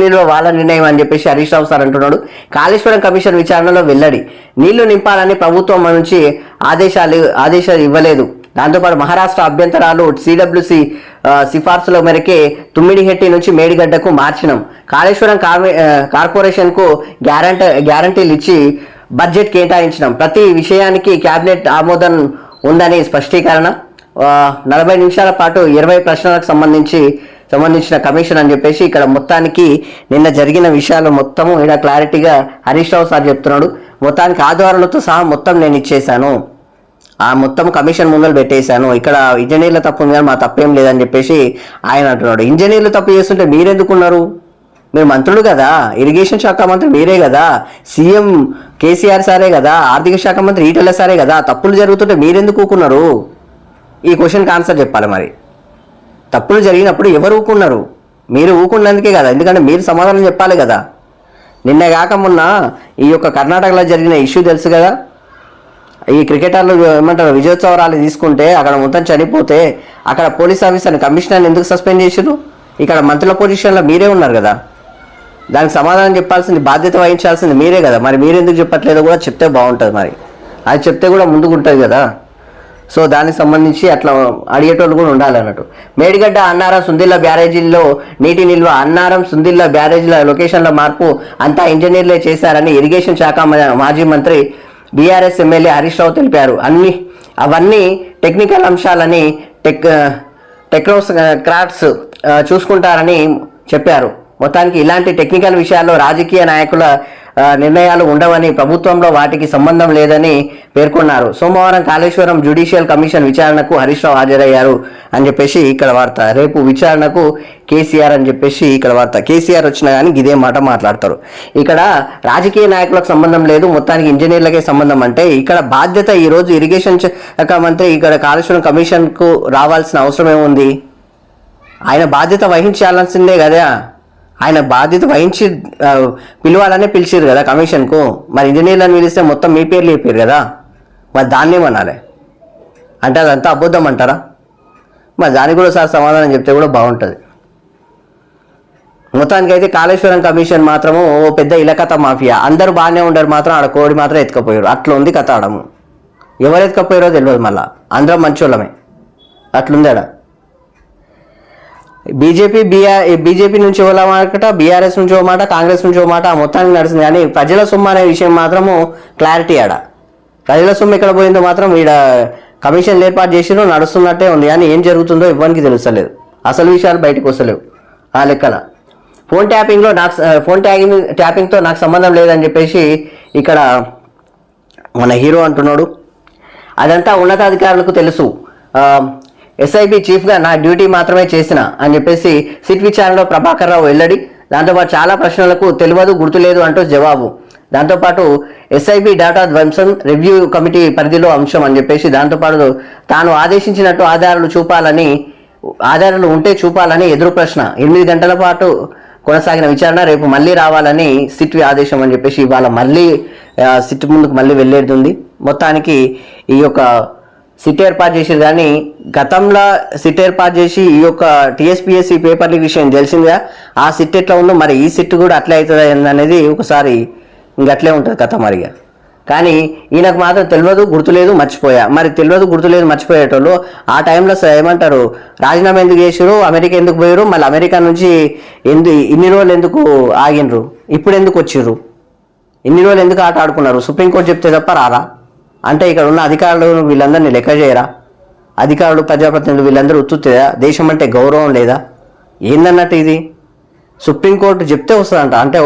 నిల్వ వాళ్ళ నిర్ణయం అని చెప్పేసి హరీష్ రావు సార్ అంటున్నాడు. కాళేశ్వరం కమిషన్ విచారణలో వెల్లడి, నీళ్లు నింపాలని ప్రభుత్వం నుంచి ఆదేశాలు ఇవ్వలేదు. దాంతోపాటు మహారాష్ట్ర అభ్యంతరాలు సిడబ్ల్యూసి సిఫార్సుల మేరకే తుమ్మిడిహెట్టి నుంచి మేడిగడ్డకు మార్చినాం. కాళేశ్వరం కార్పొరేషన్కు గ్యారంటీలు ఇచ్చి బడ్జెట్ కేటాయించినాం. ప్రతి విషయానికి కేబినెట్ ఆమోదం ఉందని స్పష్టీకరణ. 40 నిమిషాల పాటు 20 ప్రశ్నలకు సంబంధించిన కమిషన్ అని చెప్పేసి ఇక్కడ మొత్తానికి నిన్న జరిగిన విషయాలు మొత్తము ఇక్కడ క్లారిటీగా హరీష్ రావు సార్ చెప్తున్నాడు. మొత్తానికి ఆధారాలతో సహా మొత్తం నేను ఇచ్చేసాను, ఆ మొత్తం కమిషన్ ముందలు పెట్టేశాను, ఇక్కడ ఇంజనీర్ల తప్పు ఉంది కానీ మా తప్పేం లేదని చెప్పేసి ఆయన అంటున్నాడు. ఇంజనీర్లు తప్పు చేస్తుంటే మీరెందుకున్నారు? మీరు మంత్రులు కదా, ఇరిగేషన్ శాఖ మంత్రి మీరే కదా, సీఎం కేసీఆర్ సారే కదా, ఆర్థిక శాఖ మంత్రి ఈటెల సారే కదా, తప్పులు జరుగుతుంటే మీరెందుకు ఊకున్నారు? ఈ క్వశ్చన్కి ఆన్సర్ చెప్పాలి. మరి తప్పులు జరిగినప్పుడు ఎవరు ఊకున్నారు? మీరు ఊకున్నందుకే కదా, ఎందుకంటే మీరు సమాధానం చెప్పాలి కదా. నిన్న కాక మొన్న ఈ యొక్క కర్ణాటకలో జరిగిన ఇష్యూ తెలుసు కదా, ఈ క్రికెటర్లు ఏమంటారు విజయోత్సవాలు తీసుకుంటే అక్కడ మొత్తం చనిపోతే అక్కడ పోలీస్ ఆఫీసర్ని కమిషనర్ని ఎందుకు సస్పెండ్ చేసారు? ఇక్కడ మంత్రుల పొజిషన్లో మీరే ఉన్నారు కదా, దానికి సమాధానం చెప్పాల్సింది, బాధ్యత వహించాల్సింది మీరే కదా. మరి మీరు ఎందుకు చెప్పట్లేదో కూడా చెప్తే బాగుంటుంది. మరి అది చెప్తే కూడా ముందుకుంటుంది కదా. సో దానికి సంబంధించి అట్లా అడిగేటోళ్ళు కూడా ఉండాలి అన్నట్టు. మేడిగడ్డ అన్నారం సుందిల్ల బ్యారేజీల్లో నీటి నిల్వ, అన్నారం సుందిల్ల బ్యారేజీల లొకేషన్ల మార్పు అంతా ఇంజనీర్లే చేశారని ఇరిగేషన్ శాఖ మాజీ మంత్రి బీఆర్ఎస్ ఎమ్మెల్యే హరీష్ రావు తెలిపారు. అవన్నీ టెక్నికల్ అంశాలని టెక్నోక్రాట్స్ చూసుకుంటారని చెప్పారు. మొత్తానికి ఇలాంటి టెక్నికల్ విషయాల్లో రాజకీయ నాయకుల నిర్ణయాలు ఉండవని, ప్రభుత్వంలో వాటికి సంబంధం లేదని పేర్కొన్నారు. సోమవారం కాళేశ్వరం జ్యుడిషియల్ కమిషన్ విచారణకు హరీష్ రావు హాజరయ్యారు అని చెప్పేసి ఇక్కడ వార్త. రేపు విచారణకు కేసీఆర్ అని చెప్పేసి ఇక్కడ వార్త. కేసీఆర్ వచ్చినా కానీ ఇదే మాట మాట్లాడతారు. ఇక్కడ రాజకీయ నాయకులకు సంబంధం లేదు, మొత్తానికి ఇంజనీర్లకే సంబంధం. అంటే ఇక్కడ బాధ్యత ఈరోజు ఇరిగేషన్ శాఖ మంత్రి ఇక్కడ కాళేశ్వరం కమిషన్కు రావాల్సిన అవసరం ఏముంది? ఆయన బాధ్యత వహించాల్సిందే కదా. ఆయన బాధ్యత వహించి పిలవాలనే పిలిచారు కదా కమిషన్కు. మరి ఇంజనీర్లను పిలిస్తే మొత్తం మీ పేర్లు చెప్పారు కదా, మరి దాన్ని ఏమనాలి? అంటే అదంతా అబద్ధం అంటారా? మరి దానికి కూడా సార్ సమాధానం చెప్తే కూడా బాగుంటుంది. మొత్తానికైతే కాళేశ్వరం కమిషన్ మాత్రము ఓ పెద్ద ఇలకథ మాఫియా. అందరూ బాగానే ఉండరు, మాత్రం ఆడ కోడి మాత్రం ఎత్తుకపోయారు. అట్లా ఉంది కథ ఆడము. ఎవరు ఎత్తుకపోయారో తెలియదు, మళ్ళీ అందరం మంచోళ్ళమే. అట్లుంది ఆడ. బీజేపీ నుంచి ఓ మాట, బీఆర్ఎస్ నుంచి ఓ మాట, కాంగ్రెస్ నుంచి ఓ మాట మొత్తానికి నడిచింది. కానీ ప్రజల సొమ్ము అనే విషయం మాత్రము క్లారిటీ ఆడ. ప్రజల సొమ్ము ఎక్కడ పోయిందో మాత్రం ఈడ కమిషన్ ఏర్పాటు చేసినో నడుస్తున్నట్టే ఉంది. కానీ ఏం జరుగుతుందో ఇవ్వడానికి తెలుస్తలేదు, అసలు విషయాలు బయటకు వస్తలేవు ఆ లెక్కన. ఫోన్ ట్యాపింగ్తో నాకు సంబంధం లేదని చెప్పేసి ఇక్కడ మన హీరో అంటున్నాడు. అదంతా ఉన్నతాధికారులకు తెలుసు, ఎస్ఐబి చీఫ్గా నా డ్యూటీ మాత్రమే చేసిన అని చెప్పేసి సిట్ విచారణలో ప్రభాకర్ రావు వెల్లడి. దాంతోపాటు చాలా ప్రశ్నలకు తెలియదు, గుర్తులేదు అంటూ జవాబు. దాంతోపాటు ఎస్ఐబి డేటా ధ్వంసం రివ్యూ కమిటీ పరిధిలో అంశం అని చెప్పేసి, దాంతోపాటు తాను ఆదేశించినట్టు ఆధారాలు ఉంటే చూపాలని ఎదురు ప్రశ్న. 8 గంటల పాటు కొనసాగిన విచారణ రేపు మళ్ళీ రావాలని సిట్ ఆదేశం అని చెప్పేసి ఇవాళ మళ్ళీ సిట్ ముందుకు మళ్ళీ వెళ్ళేది ఉంది. మొత్తానికి ఈ యొక్క సిట్ ఏర్పాటు చేసేది. కానీ గతంలో సిట్ ఏర్పాటు చేసి ఈ యొక్క టీఎస్పీఎస్సీ పేపర్ లీక్ విషయం తెలిసిందిగా, ఆ సిట్ ఎట్లా ఉందో మరి ఈ సిట్ కూడా అట్లే అవుతుంది అనేది ఒకసారి ఇంకట్లే ఉంటుంది కథ మరిగా. కానీ ఈయనకు మాత్రం తెలియదు, గుర్తులేదు, మర్చిపోయా. మరి తెలియదు, గుర్తులేదు, మర్చిపోయేటోళ్ళు ఆ టైంలో ఏమంటారు, రాజీనామా ఎందుకు చేసారు, అమెరికా ఎందుకు పోయారు, మళ్ళీ అమెరికా నుంచి ఇన్ని రోజులు ఎందుకు ఆగినరు, ఇప్పుడు ఎందుకు వచ్చిర్రు, ఇన్ని రోజులు ఎందుకు ఆట ఆడుకున్నారు, సుప్రీంకోర్టు చెప్తే తప్ప రారా? అంటే ఇక్కడ ఉన్న అధికారులు వీళ్ళందరినీ లెక్క చేయరా? అధికారులు, ప్రజాప్రతినిధులు వీళ్ళందరూ ఉత్తుతుందా? దేశం అంటే గౌరవం లేదా? ఏందన్నట్టు ఇది? సుప్రీంకోర్టు చెప్తే వస్తుందంట. అంటే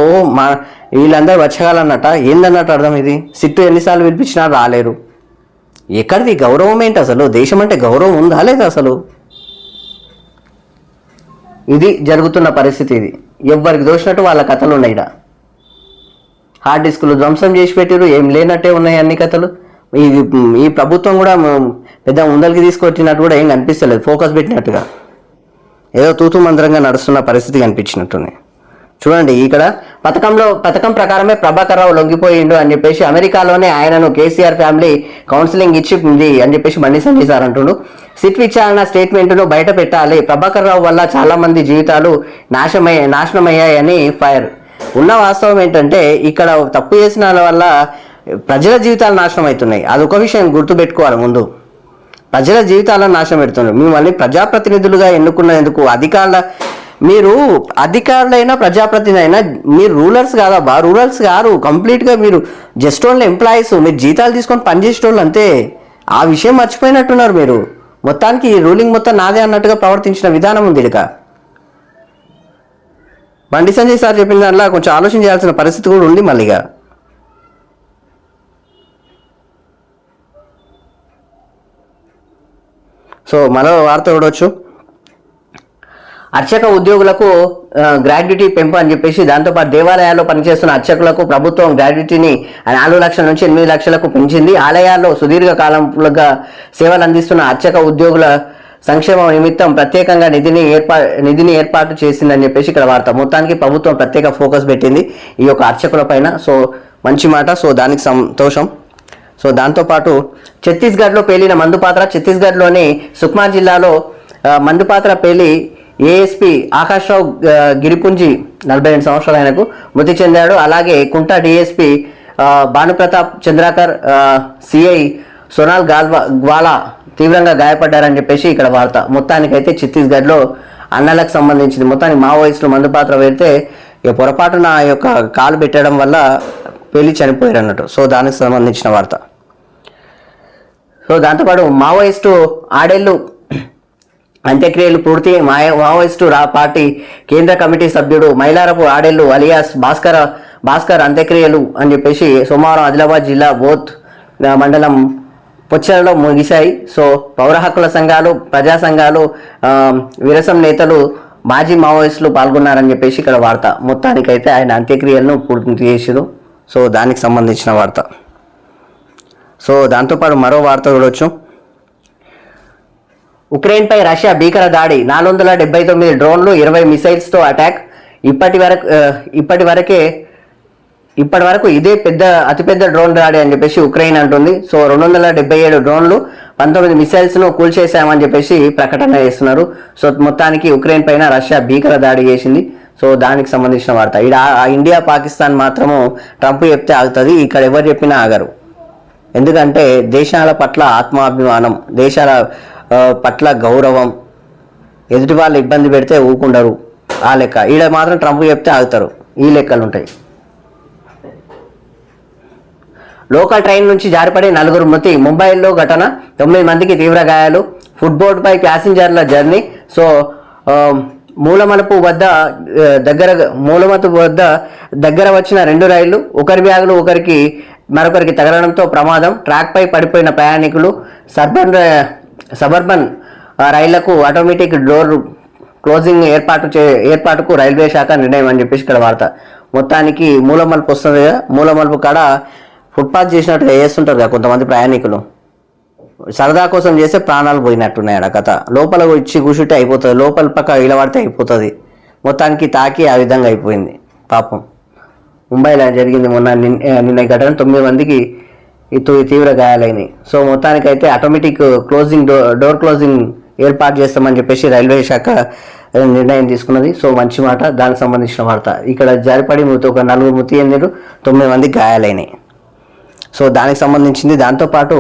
వీళ్ళందరూ వచ్చగాలన్నట. ఏందన్నట్టు అర్థం ఇది? సిట్టు ఎన్నిసార్లు పిలిపించినా రాలేరు. ఎక్కడిది గౌరవం ఏంటి అసలు? దేశం అంటే గౌరవం ఉందా లేదా అసలు? ఇది జరుగుతున్న పరిస్థితి. ఇది ఎవరికి దోచినట్టు వాళ్ళ కథలు ఉన్నాయి. ఇక్కడ హార్డ్ డిస్కులు ధ్వంసం చేసి పెట్టారు, ఏం లేనట్టే ఉన్నాయి అన్ని కథలు. ఈ ప్రభుత్వం కూడా పెద్ద ముందరికి తీసుకొచ్చినట్టు కూడా ఏం కనిపిస్తలేదు, ఫోకస్ పెట్టినట్టుగా ఏదో తూతు మంత్రంగా నడుస్తున్న పరిస్థితి కనిపించినట్టుంది. చూడండి ఇక్కడ పథకం ప్రకారమే ప్రభాకర్ రావు లొంగిపోయిండు అని చెప్పేసి అమెరికాలోనే ఆయనను కేసీఆర్ ఫ్యామిలీ కౌన్సిలింగ్ ఇచ్చింది అని చెప్పేసి బండి సంజయ్ సార్ అంటుండు. సిట్ విచారణ స్టేట్మెంట్ను బయట పెట్టాలి, ప్రభాకర్ రావు వల్ల చాలా మంది జీవితాలు నాశనమయ్యాయని ఫైర్. ఉన్న వాస్తవం ఏంటంటే ఇక్కడ తప్పు చేసిన వల్ల ప్రజల జీవితాలు నాశనం అవుతున్నాయి. అదొక విషయం గుర్తుపెట్టుకోవాలి. ముందు ప్రజల జీవితాలను నాశనం పెడుతున్నారు. మిమ్మల్ని ప్రజాప్రతినిధులుగా ఎన్నుకున్నందుకు మీరు అధికారులైనా ప్రజాప్రతినిధి అయినా మీరు రూలర్స్ కాదబ్బా, రూలర్స్ కాదు, కంప్లీట్గా మీరు జస్ట్ ఓన్లీ ఎంప్లాయీస్, మీరు జీతాలు తీసుకొని పనిచేసేటోళ్ళు అంతే. ఆ విషయం మర్చిపోయినట్టున్నారు మీరు. మొత్తానికి ఈ రూలింగ్ మొత్తం నాదే అన్నట్టుగా ప్రవర్తించిన విధానం ఉంది. ఇక బండి సంజయ్ సార్ చెప్పిన దానిలో కొంచెం ఆలోచన చేయాల్సిన పరిస్థితి కూడా ఉంది. మళ్ళీగా సో మరో వార్త చూడవచ్చు. అర్చక ఉద్యోగులకు గ్రాడ్యుటీ పెంపు అని చెప్పేసి, దాంతోపాటు దేవాలయాల్లో పనిచేస్తున్న అర్చకులకు ప్రభుత్వం గ్రాడ్యుటీని 4 లక్షల నుంచి 8 లక్షలకు పెంచింది. ఆలయాల్లో సుదీర్ఘ కాలంగా సేవలు అందిస్తున్న అర్చక ఉద్యోగుల సంక్షేమం నిమిత్తం ప్రత్యేకంగా నిధిని ఏర్పాటు చేసిందని చెప్పేసి ఇక్కడ వార్త. మొత్తానికి ప్రభుత్వం ప్రత్యేక ఫోకస్ పెట్టింది ఈ యొక్క అర్చకుల పైన. సో మంచి మాట. సో దానికి సంతోషం. సో దాంతోపాటు ఛత్తీస్గఢ్లో పేలిన మందుపాత్ర. ఛత్తీస్గఢ్లోని సుక్మా జిల్లాలో మందుపాత్ర పేలి ఏఎస్పీ ఆకాశ్రావు గిరిపుంజి 42 సంవత్సరాలు ఆయనకు మృతి చెందాడు. అలాగే కుంటా డిఎస్పీ భానుప్రతాప్ చంద్రాకర్, సిఐ సోనాల్ గ్వాలా తీవ్రంగా గాయపడ్డారని చెప్పేసి ఇక్కడ వార్త. మొత్తానికైతే ఛత్తీస్గఢ్లో అన్నలకు సంబంధించింది. మొత్తానికి మావోయిస్టులు మందుపాత్ర పెడితే పొరపాటున ఆ యొక్క కాలు పెట్టడం వల్ల పెళ్లి చనిపోయారు అన్నట్టు. సో దానికి సంబంధించిన వార్త. సో దాంతోపాటు మావోయిస్టు ఆడేళ్ళు అంత్యక్రియలు పూర్తి. మావోయిస్టు పార్టీ కేంద్ర కమిటీ సభ్యుడు మైలారపు ఆడేళ్ళు అలియాస్ భాస్కర్ అంత్యక్రియలు అని చెప్పేసి సోమవారం ఆదిలాబాద్ జిల్లా బోత్ మండలం పొచ్చెరలో ముగిశాయి. సో పౌర హక్కుల సంఘాలు, ప్రజా సంఘాలు, విరసం నేతలు, మాజీ మావోయిస్టులు పాల్గొన్నారని చెప్పేసి ఇక్కడ వార్త. మొత్తానికైతే ఆయన అంత్యక్రియలను పూర్తి చేసారు. సో దానికి సంబంధించిన వార్త. సో దాంతోపాటు మరో వార్త చూడవచ్చు. ఉక్రెయిన్పై రష్యా భీకర దాడి. 479 డ్రోన్లు, 20 మిసైల్స్తో అటాక్. ఇప్పటి వరకు ఇదే అతిపెద్ద డ్రోన్ దాడి అని చెప్పేసి ఉక్రెయిన్ అంటుంది. సో 277 డ్రోన్లు, 19 మిసైల్స్ను కూల్చేశామని చెప్పేసి ప్రకటన చేస్తున్నారు. సో మొత్తానికి ఉక్రెయిన్ పైన రష్యా భీకర దాడి చేసింది. సో దానికి సంబంధించిన వార్త. ఇండియా పాకిస్తాన్ మాత్రము ట్రంప్ చెప్తే ఆగుతుంది, ఇక్కడ ఎవరు చెప్పినా ఆగరు. ఎందుకంటే దేశాల పట్ల ఆత్మాభిమానం, దేశాల పట్ల గౌరవం, ఎదుటి వాళ్ళు ఇబ్బంది పెడితే ఊకుండరు. ఆ లెక్క ఈడ మాత్రం ట్రంప్ చెప్తే ఆగుతారు. ఈ లెక్కలు ఉంటాయి. లోకల్ ట్రైన్ నుంచి జారిపడి 4 మృతి. ముంబైలో ఘటన, 9 మందికి తీవ్ర గాయాలు. ఫుట్బోర్డ్పై ప్యాసింజర్ల జర్నీ. సో మూలమలుపు వద్ద దగ్గర వచ్చిన 2 రైళ్లు, ఒకరి బ్యాగులు మరొకరికి తగలడంతో ప్రమాదం. ట్రాక్పై పడిపోయిన ప్రయాణికులు. సబర్బన్ రైళ్లకు ఆటోమేటిక్ డోర్ క్లోజింగ్ ఏర్పాటుకు రైల్వే శాఖ నిర్ణయం అని చెప్పేసి ఇక్కడ వార్త. మొత్తానికి మూలమలుపు వస్తుంది కదా, మూలమలుపు కాడ ఫుట్పాత్ చేసినట్టుగా చేస్తుంటారు కదా కొంతమంది ప్రయాణికులు. సరదా కోసం చేస్తే ప్రాణాలు పోయినట్టున్నాయి ఆ కథ. లోపల ఇచ్చి కూర్చుంటే అయిపోతుంది, లోపల పక్క ఇలబడితే అయిపోతుంది. మొత్తానికి తాకి ఆ విధంగా అయిపోయింది పాపం. ముంబైలో జరిగింది నిన్న ఘటన. 9 మందికి తీవ్ర గాయాలైనవి. సో మొత్తానికైతే ఆటోమేటిక్ డోర్ క్లోజింగ్ ఏర్పాటు చేస్తామని చెప్పేసి రైల్వే శాఖ నిర్ణయం తీసుకున్నది. సో మంచి మాట. దానికి సంబంధించిన వార్త. ఇక్కడ జారిపడి ఒక 4 మృతి చెందారు, 9 మందికి గాయాలైనవి. సో దానికి సంబంధించింది. దాంతోపాటు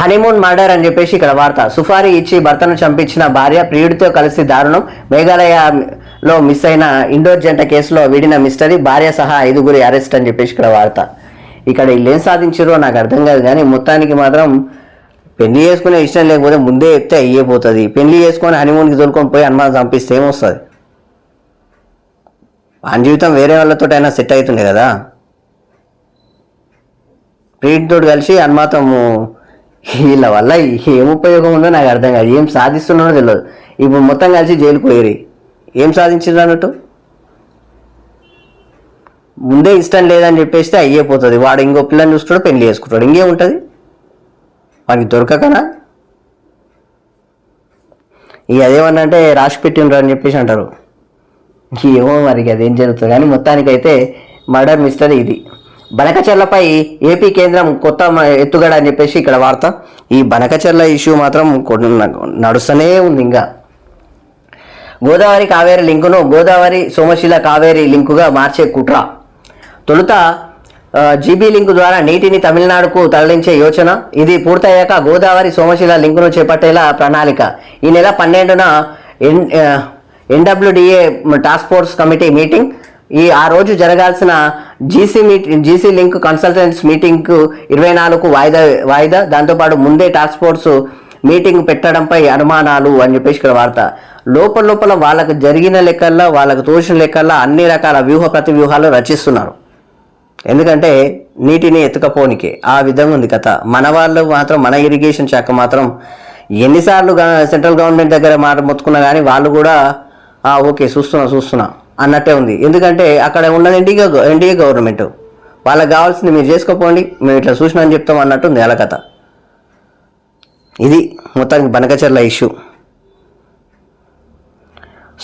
హనీమూన్ మర్డర్ అని చెప్పేసి ఇక్కడ వార్త. సుఫారీ ఇచ్చి భర్తను చంపించిన భార్య ప్రియుడితో కలిసి దారుణం. మేఘాలయలో మిస్ అయిన ఇండోర్ జంట కేసులో విడిన మిస్టరీ. భార్య సహా 5గురి అరెస్ట్ అని చెప్పేసి ఇక్కడ వార్త. ఇక్కడ వీళ్ళు ఏం సాధించారో నాకు అర్థం కాదు, కానీ మొత్తానికి మాత్రం పెళ్లి చేసుకునే ఇష్టం లేకపోతే ముందే చెప్తే అయ్యేపోతుంది. పెళ్లి చేసుకొని హనీమూన్కి తోలుకొని పోయి అనుమానం చంపిస్తే ఏమొస్తుంది? ఆ జీవితం వేరే వాళ్ళతో అయినా సెట్ అవుతుంది కదా. ప్రీతితో కలిసి అనుమాతము వీళ్ళ వల్ల ఏం ఉపయోగం ఉందో నాకు అర్థం కాదు. ఏం సాధిస్తున్నారో తెలియదు. ఇప్పుడు మొత్తం కలిసి జైలుకు పోయి ఏం సాధించారు అన్నట్టు. ముందే ఇష్టం లేదని చెప్పేస్తే అయ్యేపోతుంది. వాడు ఇంకో పిల్లని చూసుకుంటాడు, పెళ్లి చేసుకుంటాడు, ఇంకేముంటుంది వాడికి దొరకకనా. ఇక అదేమన్నంటే రాసి పెట్టిండ్రు అని చెప్పేసి అంటారు. ఏమో మరి అదేం జరుగుతుంది కానీ మొత్తానికైతే మర్డర్ మిస్టరీ ఇది. బనకచెర్లపై ఏపీ కేంద్రం కొత్త ఎత్తుగడ అని చెప్పేసి ఇక్కడ వార్త. ఈ బనకచెర్ల ఇష్యూ మాత్రం నడుస్తూనే ఉంది. ఇంకా గోదావరి కావేరి లింకును గోదావరి సోమశిల కావేరి లింకుగా మార్చే కుట్ర. తొలుత జీబీ లింకు ద్వారా నీటిని తమిళనాడుకు తరలించే యోచన. ఇది పూర్తయ్యాక గోదావరి సోమశిల లింకును చేపట్టేలా ప్రణాళిక. ఈ నెల 12న NWDA task force committee meeting. ఆ రోజు జరగాల్సిన జీసీ లింక్ కన్సల్టెంట్స్ మీటింగ్కు 24కు వాయిదా. దాంతోపాటు ముందే టాస్క్ ఫోర్స్ మీటింగ్ పెట్టడంపై అనుమానాలు అని చెప్పేసి ఇక్కడ వార్త. లోపల వాళ్ళకు జరిగిన లెక్కల్లో వాళ్ళకు తోచిన లెక్కల్లో అన్ని రకాల ప్రతి వ్యూహాలు రచిస్తున్నారు. ఎందుకంటే నీటిని ఎత్తుకపోనికే ఆ విధంగా ఉంది కథ. మన వాళ్ళు మాత్రం మన ఇరిగేషన్ శాఖ మాత్రం ఎన్నిసార్లు సెంట్రల్ గవర్నమెంట్ దగ్గర మాట మొత్తుకున్నా కానీ వాళ్ళు కూడా ఓకే చూస్తున్నా అన్నట్టే ఉంది. ఎందుకంటే అక్కడ ఉన్నది ఎన్డీఏ గవర్నమెంట్. వాళ్ళకి కావాల్సింది మీరు చేసుకోపోండి, మేము ఇట్లా చూసినా అని చెప్తాం అన్నట్టు ఉంది వాళ్ళ కథ. ఇది మొత్తానికి బనకచెర్ల ఇష్యూ.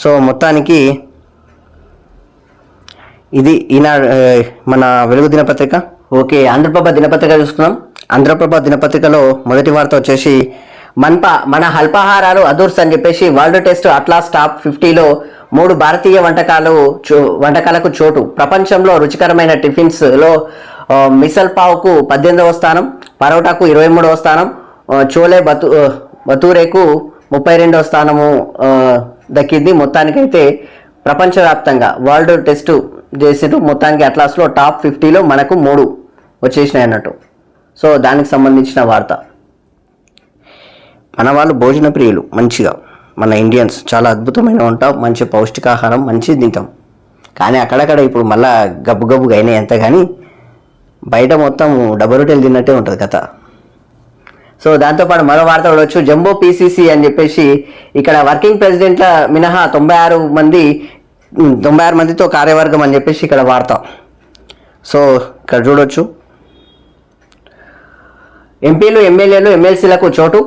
సో మొత్తానికి ఇది మన వెలుగు దినపత్రిక. ఓకే, ఆంధ్రప్రభ దినపత్రిక చూసుకుందాం. ఆంధ్రప్రభ దినపత్రికలో మొదటి వార్త వచ్చేసి మన అల్పాహారాలు అదూర్స్ అని చెప్పేసి వరల్డ్ టెస్ట్ అట్లాస్ టాప్ 50లో 3 భారతీయ వంటకాలకు చోటు. ప్రపంచంలో రుచికరమైన టిఫిన్స్లో మిసల్ పావ్కు 18వ స్థానం, పరోటాకు 23వ స్థానం, చోలే బతూరేకు 32వ స్థానము దక్కింది. మొత్తానికైతే ప్రపంచవ్యాప్తంగా వరల్డ్ టెస్ట్ చేసినట్టు మొత్తానికి అట్లాస్లో టాప్ 50లో మనకు 3 వచ్చేసినాయి అన్నట్టు. సో దానికి సంబంధించిన వార్త. మన వాళ్ళు భోజన ప్రియులు, మంచిగా మన ఇండియన్స్ చాలా అద్భుతమైన వంట, మంచి పౌష్టికాహారం మంచి తింటాం. కానీ అక్కడక్కడ ఇప్పుడు మళ్ళా గబ్బుగా అయినాయి అంత. కానీ బయట మొత్తం డబల్ రొట్టెలు తిన్నట్టే ఉంటుంది కథ. సో దాంతోపాటు మరో వార్త ఉండొచ్చు. జంబో పీసీసీ అని చెప్పేసి ఇక్కడ వర్కింగ్ ప్రెసిడెంట్ల మినహా 96 మందితో కార్యవర్గం అని చెప్పేసి ఇక్కడ వార్త. సో ఇక్కడ చూడొచ్చు. ఎంపీలు, ఎమ్మెల్యేలు, ఎమ్మెల్సీలకు చోటు.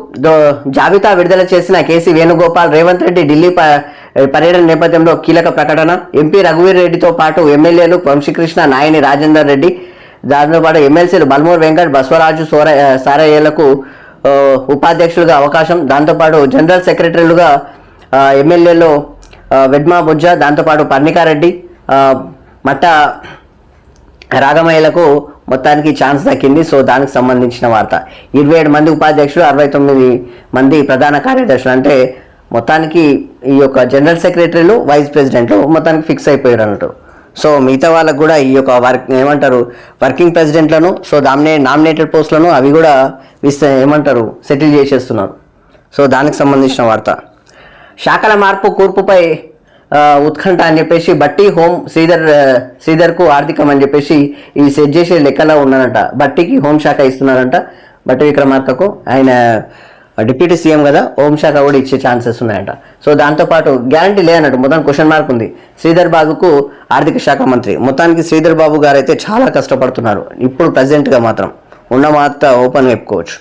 జాబితా విడుదల చేసిన కేసీ వేణుగోపాల్. రేవంత్ రెడ్డి ఢిల్లీ పర్యటన నేపథ్యంలో కీలక ప్రకటన. ఎంపీ రఘువీర్ రెడ్డితో పాటు ఎమ్మెల్యేలు వంశీకృష్ణ, నాయని రాజేందర్ రెడ్డి, దాంతోపాటు ఎమ్మెల్సీలు బల్మూర్ వెంకట్, బసవరాజు సారయ్యలకు ఉపాధ్యక్షులుగా అవకాశం. దాంతోపాటు జనరల్ సెక్రటరీలుగా ఎమ్మెల్యేలో వెడ్మా బుజ్జ, దాంతోపాటు పర్ణికారెడ్డి, మట్ట రాగమయ్యలకు మొత్తానికి ఛాన్స్ దక్కింది. సో దానికి సంబంధించిన వార్త. 27 మంది ఉపాధ్యక్షులు, 69 మంది ప్రధాన కార్యదర్శులు. అంటే మొత్తానికి ఈ యొక్క జనరల్ సెక్రటరీలు, వైస్ ప్రెసిడెంట్లు మొత్తానికి ఫిక్స్ అయిపోయారు అన్నట్టు. సో మిగతా వాళ్ళకు కూడా ఈ యొక్క వర్కింగ్ ప్రెసిడెంట్లను, సో నామినేటెడ్ పోస్టులను అవి కూడా సెటిల్ చేసేస్తున్నారు. సో దానికి సంబంధించిన వార్త. శాఖల మార్పు కూర్పుపై ఉత్కంఠ అని చెప్పేసి బట్టి హోం శ్రీధర్కు ఆర్థికం అని చెప్పేసి ఇవి సెట్ చేసే లెక్కలో ఉన్నారంట. బట్టికి హోంశాఖ ఇస్తున్నారంట. బట్టి విక్రమార్కకు ఆయన డిప్యూటీ సీఎం కదా, హోంశాఖ కూడా ఇచ్చే ఛాన్సెస్ ఉన్నాయంట. సో దాంతోపాటు గ్యారంటీ లేదన్నట్టు, మొత్తం క్వశ్చన్ మార్క్ ఉంది. శ్రీధర్ బాబుకు ఆర్థిక శాఖ మంత్రి. మొత్తానికి శ్రీధర్ బాబు గారు అయితే చాలా కష్టపడుతున్నారు ఇప్పుడు ప్రజెంట్గా మాత్రం. ఉన్న మాట ఓపెన్ చెప్పుకోవచ్చు.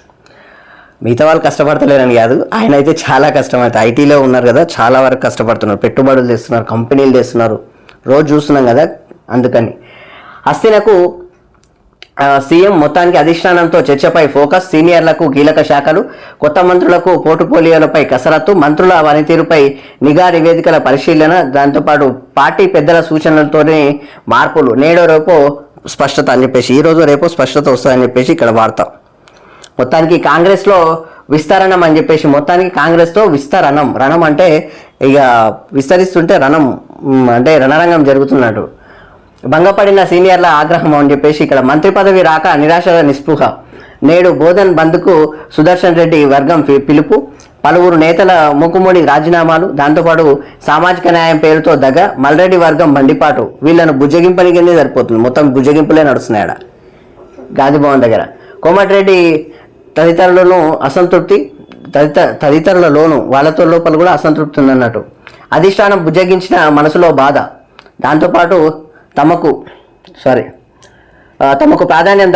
మిగతా వాళ్ళు కష్టపడతలేరని కాదు, ఆయన అయితే చాలా కష్టమైతే ఐటీలో ఉన్నారు కదా, చాలా వరకు కష్టపడుతున్నారు. పెట్టుబడులు తెస్తున్నారు, కంపెనీలు తెస్తున్నారు, రోజు చూస్తున్నాం కదా. అందుకని హస్తినకు సీఎం మొత్తానికి అధిష్టానంతో చర్చపై ఫోకస్. సీనియర్లకు కీలక శాఖలు, కొత్త మంత్రులకు పోర్టుపోలియోలపై కసరత్తు, మంత్రుల పనితీరుపై నిఘా నివేదికల పరిశీలన. దాంతోపాటు పార్టీ పెద్దల సూచనలతోనే మార్పులు. నేడో రేపో స్పష్టత అని చెప్పేసి, ఈరోజు రేపో స్పష్టత వస్తుందని చెప్పేసి ఇక్కడ వార్త. మొత్తానికి కాంగ్రెస్లో విస్తరణం అని చెప్పేసి, మొత్తానికి కాంగ్రెస్తో విస్తరణం. రణం అంటే ఇక విస్తరిస్తుంటే రణం అంటే రణరంగం జరుగుతున్నట్టు. భంగపడిన సీనియర్ల ఆగ్రహం అని చెప్పేసి ఇక్కడ మంత్రి పదవి రాక నిరాశ నిస్పృహ. నేడు బోధన్ బంద్కు సుదర్శన్ రెడ్డి వర్గం పిలుపు. పలువురు నేతల మూకుమ్మడి రాజీనామాలు. దాంతోపాటు సామాజిక న్యాయం పేరుతో మల్రెడ్డి వర్గం బండిపాటు. వీళ్ళను బుజ్జగింపనికిందే సరిపోతుంది, మొత్తం బుజ్జగింపులే నడుస్తున్నాయడ గాంధీభవన్ దగ్గర. కోమటిరెడ్డి తదితరులను అసంతృప్తి, తదితరులలోను వాళ్ళతో లోపల కూడా అసంతృప్తి ఉందన్నట్టు. అధిష్టానం బుజ్జగించిన మనసులో బాధ. దాంతోపాటు తమకు ప్రాధాన్యం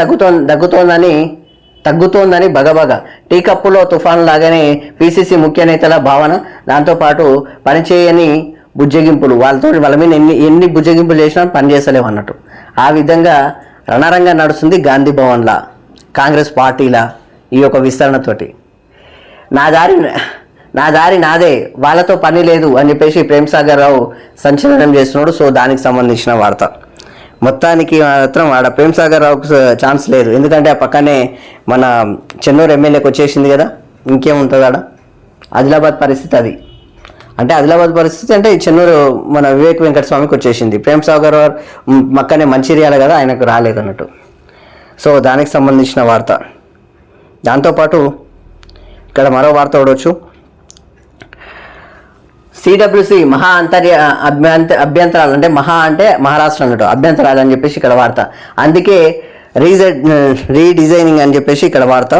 తగ్గుతోందని బగబగ. టీ కప్పులో తుఫాను లాగానే పీసీసీ ముఖ్య నేతల భావన. దాంతోపాటు పనిచేయని బుజ్జగింపులు వాళ్ళ మీద ఎన్ని బుజ్జగింపులు చేసినా పని చేస్తలేవు అన్నట్టు. ఆ విధంగా రణరంగా నడుస్తుంది గాంధీ భవన్లా కాంగ్రెస్ పార్టీల ఈ యొక్క విస్తరణతోటి. నా దారి నాదే, వాళ్ళతో పని లేదు అని చెప్పేసి ప్రేమ్ సాగర్ రావు సంచలనం చేస్తున్నాడు. సో దానికి సంబంధించిన వార్త. మొత్తానికి మాత్రం ఆడ ప్రేమ్ సాగర్ రావుకు ఛాన్స్ లేదు, ఎందుకంటే ఆ పక్కనే మన చెన్నూరు ఎమ్మెల్యేకి వచ్చేసింది కదా, ఇంకేముంటుంది ఆడ. ఆదిలాబాద్ పరిస్థితి అది. అంటే ఆదిలాబాద్ పరిస్థితి అంటే చెన్నూరు మన వివేక్ వెంకటస్వామికి వచ్చేసింది. ప్రేమ్ సాగర్ రావు పక్కనే మంచిర్యాల కదా, ఆయనకు రాలేదు అన్నట్టు. సో దానికి సంబంధించిన వార్త. దాంతోపాటు ఇక్కడ మరో వార్త చూడవచ్చు. సిడబ్ల్యూసి మహా అభ్యంతరాలు, అంటే మహా అంటే మహారాష్ట్ర అన్నట్టు, అభ్యంతరాలు అని చెప్పేసి ఇక్కడ వార్త. అందుకే రీడిజైనింగ్ అని చెప్పేసి ఇక్కడ వార్త.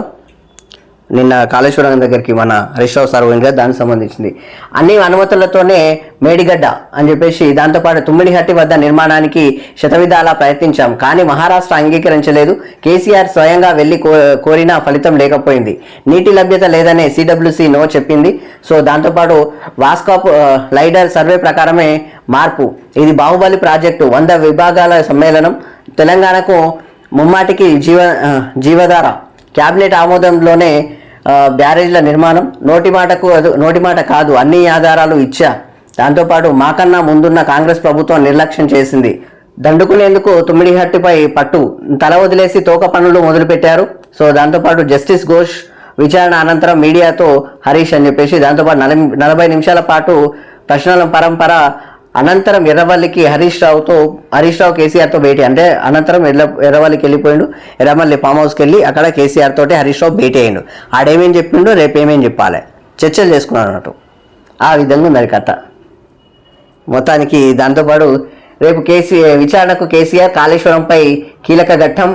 నిన్న కాళేశ్వరం దగ్గరికి మన హరీష్ రావు సార్ పోయింది కదా, దానికి సంబంధించింది. అన్ని అనుమతులతోనే మేడిగడ్డ అని చెప్పేసి, దాంతోపాటు తుమ్మిడిహట్టి వద్ద నిర్మాణానికి శతవిధాలా ప్రయత్నించాం, కానీ మహారాష్ట్ర అంగీకరించలేదు. కేసీఆర్ స్వయంగా వెళ్లి కోరినా ఫలితం లేకపోయింది. నీటి లభ్యత లేదనే సిడబ్ల్యూసి నో చెప్పింది. సో దాంతోపాటు వాస్కాప్ లైడర్ సర్వే ప్రకారమే మార్పు. ఇది బాహుబలి ప్రాజెక్టు 100 విభాగాల సమ్మేళనం. తెలంగాణకు ముమ్మాటికి జీవధార క్యాబినెట్ ఆమోదంలోనే బ్యారేజ్ల నిర్మాణం. నోటి మాట కాదు, అన్ని ఆధారాలు ఇచ్చా. దాంతోపాటు మాకన్నా ముందున్న కాంగ్రెస్ ప్రభుత్వం నిర్లక్ష్యం చేసింది. దండుకునేందుకు తుమ్మిడిహట్టిపై పట్టు, తల వదిలేసి తోక పనులు మొదలుపెట్టారు. సో దాంతోపాటు జస్టిస్ ఘోష్ విచారణ అనంతరం మీడియాతో హరీష్ అని చెప్పేసి, దాంతోపాటు 40 నిమిషాల పాటు ప్రశ్నల పరంపర అనంతరం ఎర్రవల్లికి హరీష్ రావు కేసీఆర్తో భేటీ. అంటే అనంతరం ఎర్రవల్లికి వెళ్ళిపోయిండు, ఎర్రవల్లి ఫామ్ హౌస్కి వెళ్ళి అక్కడ కేసీఆర్ తోటి హరీష్ రావు భేటీ అయ్యిండు. ఆడేమేం చెప్పిండు, రేపేమేం చెప్పాలి, చర్చలు చేసుకున్నాడు అన్నట్టు. ఆ విధంగా ఉన్నది కథ మొత్తానికి. దాంతోపాటు రేపు విచారణకు కేసీఆర్ కాళేశ్వరంపై కీలక ఘట్టం.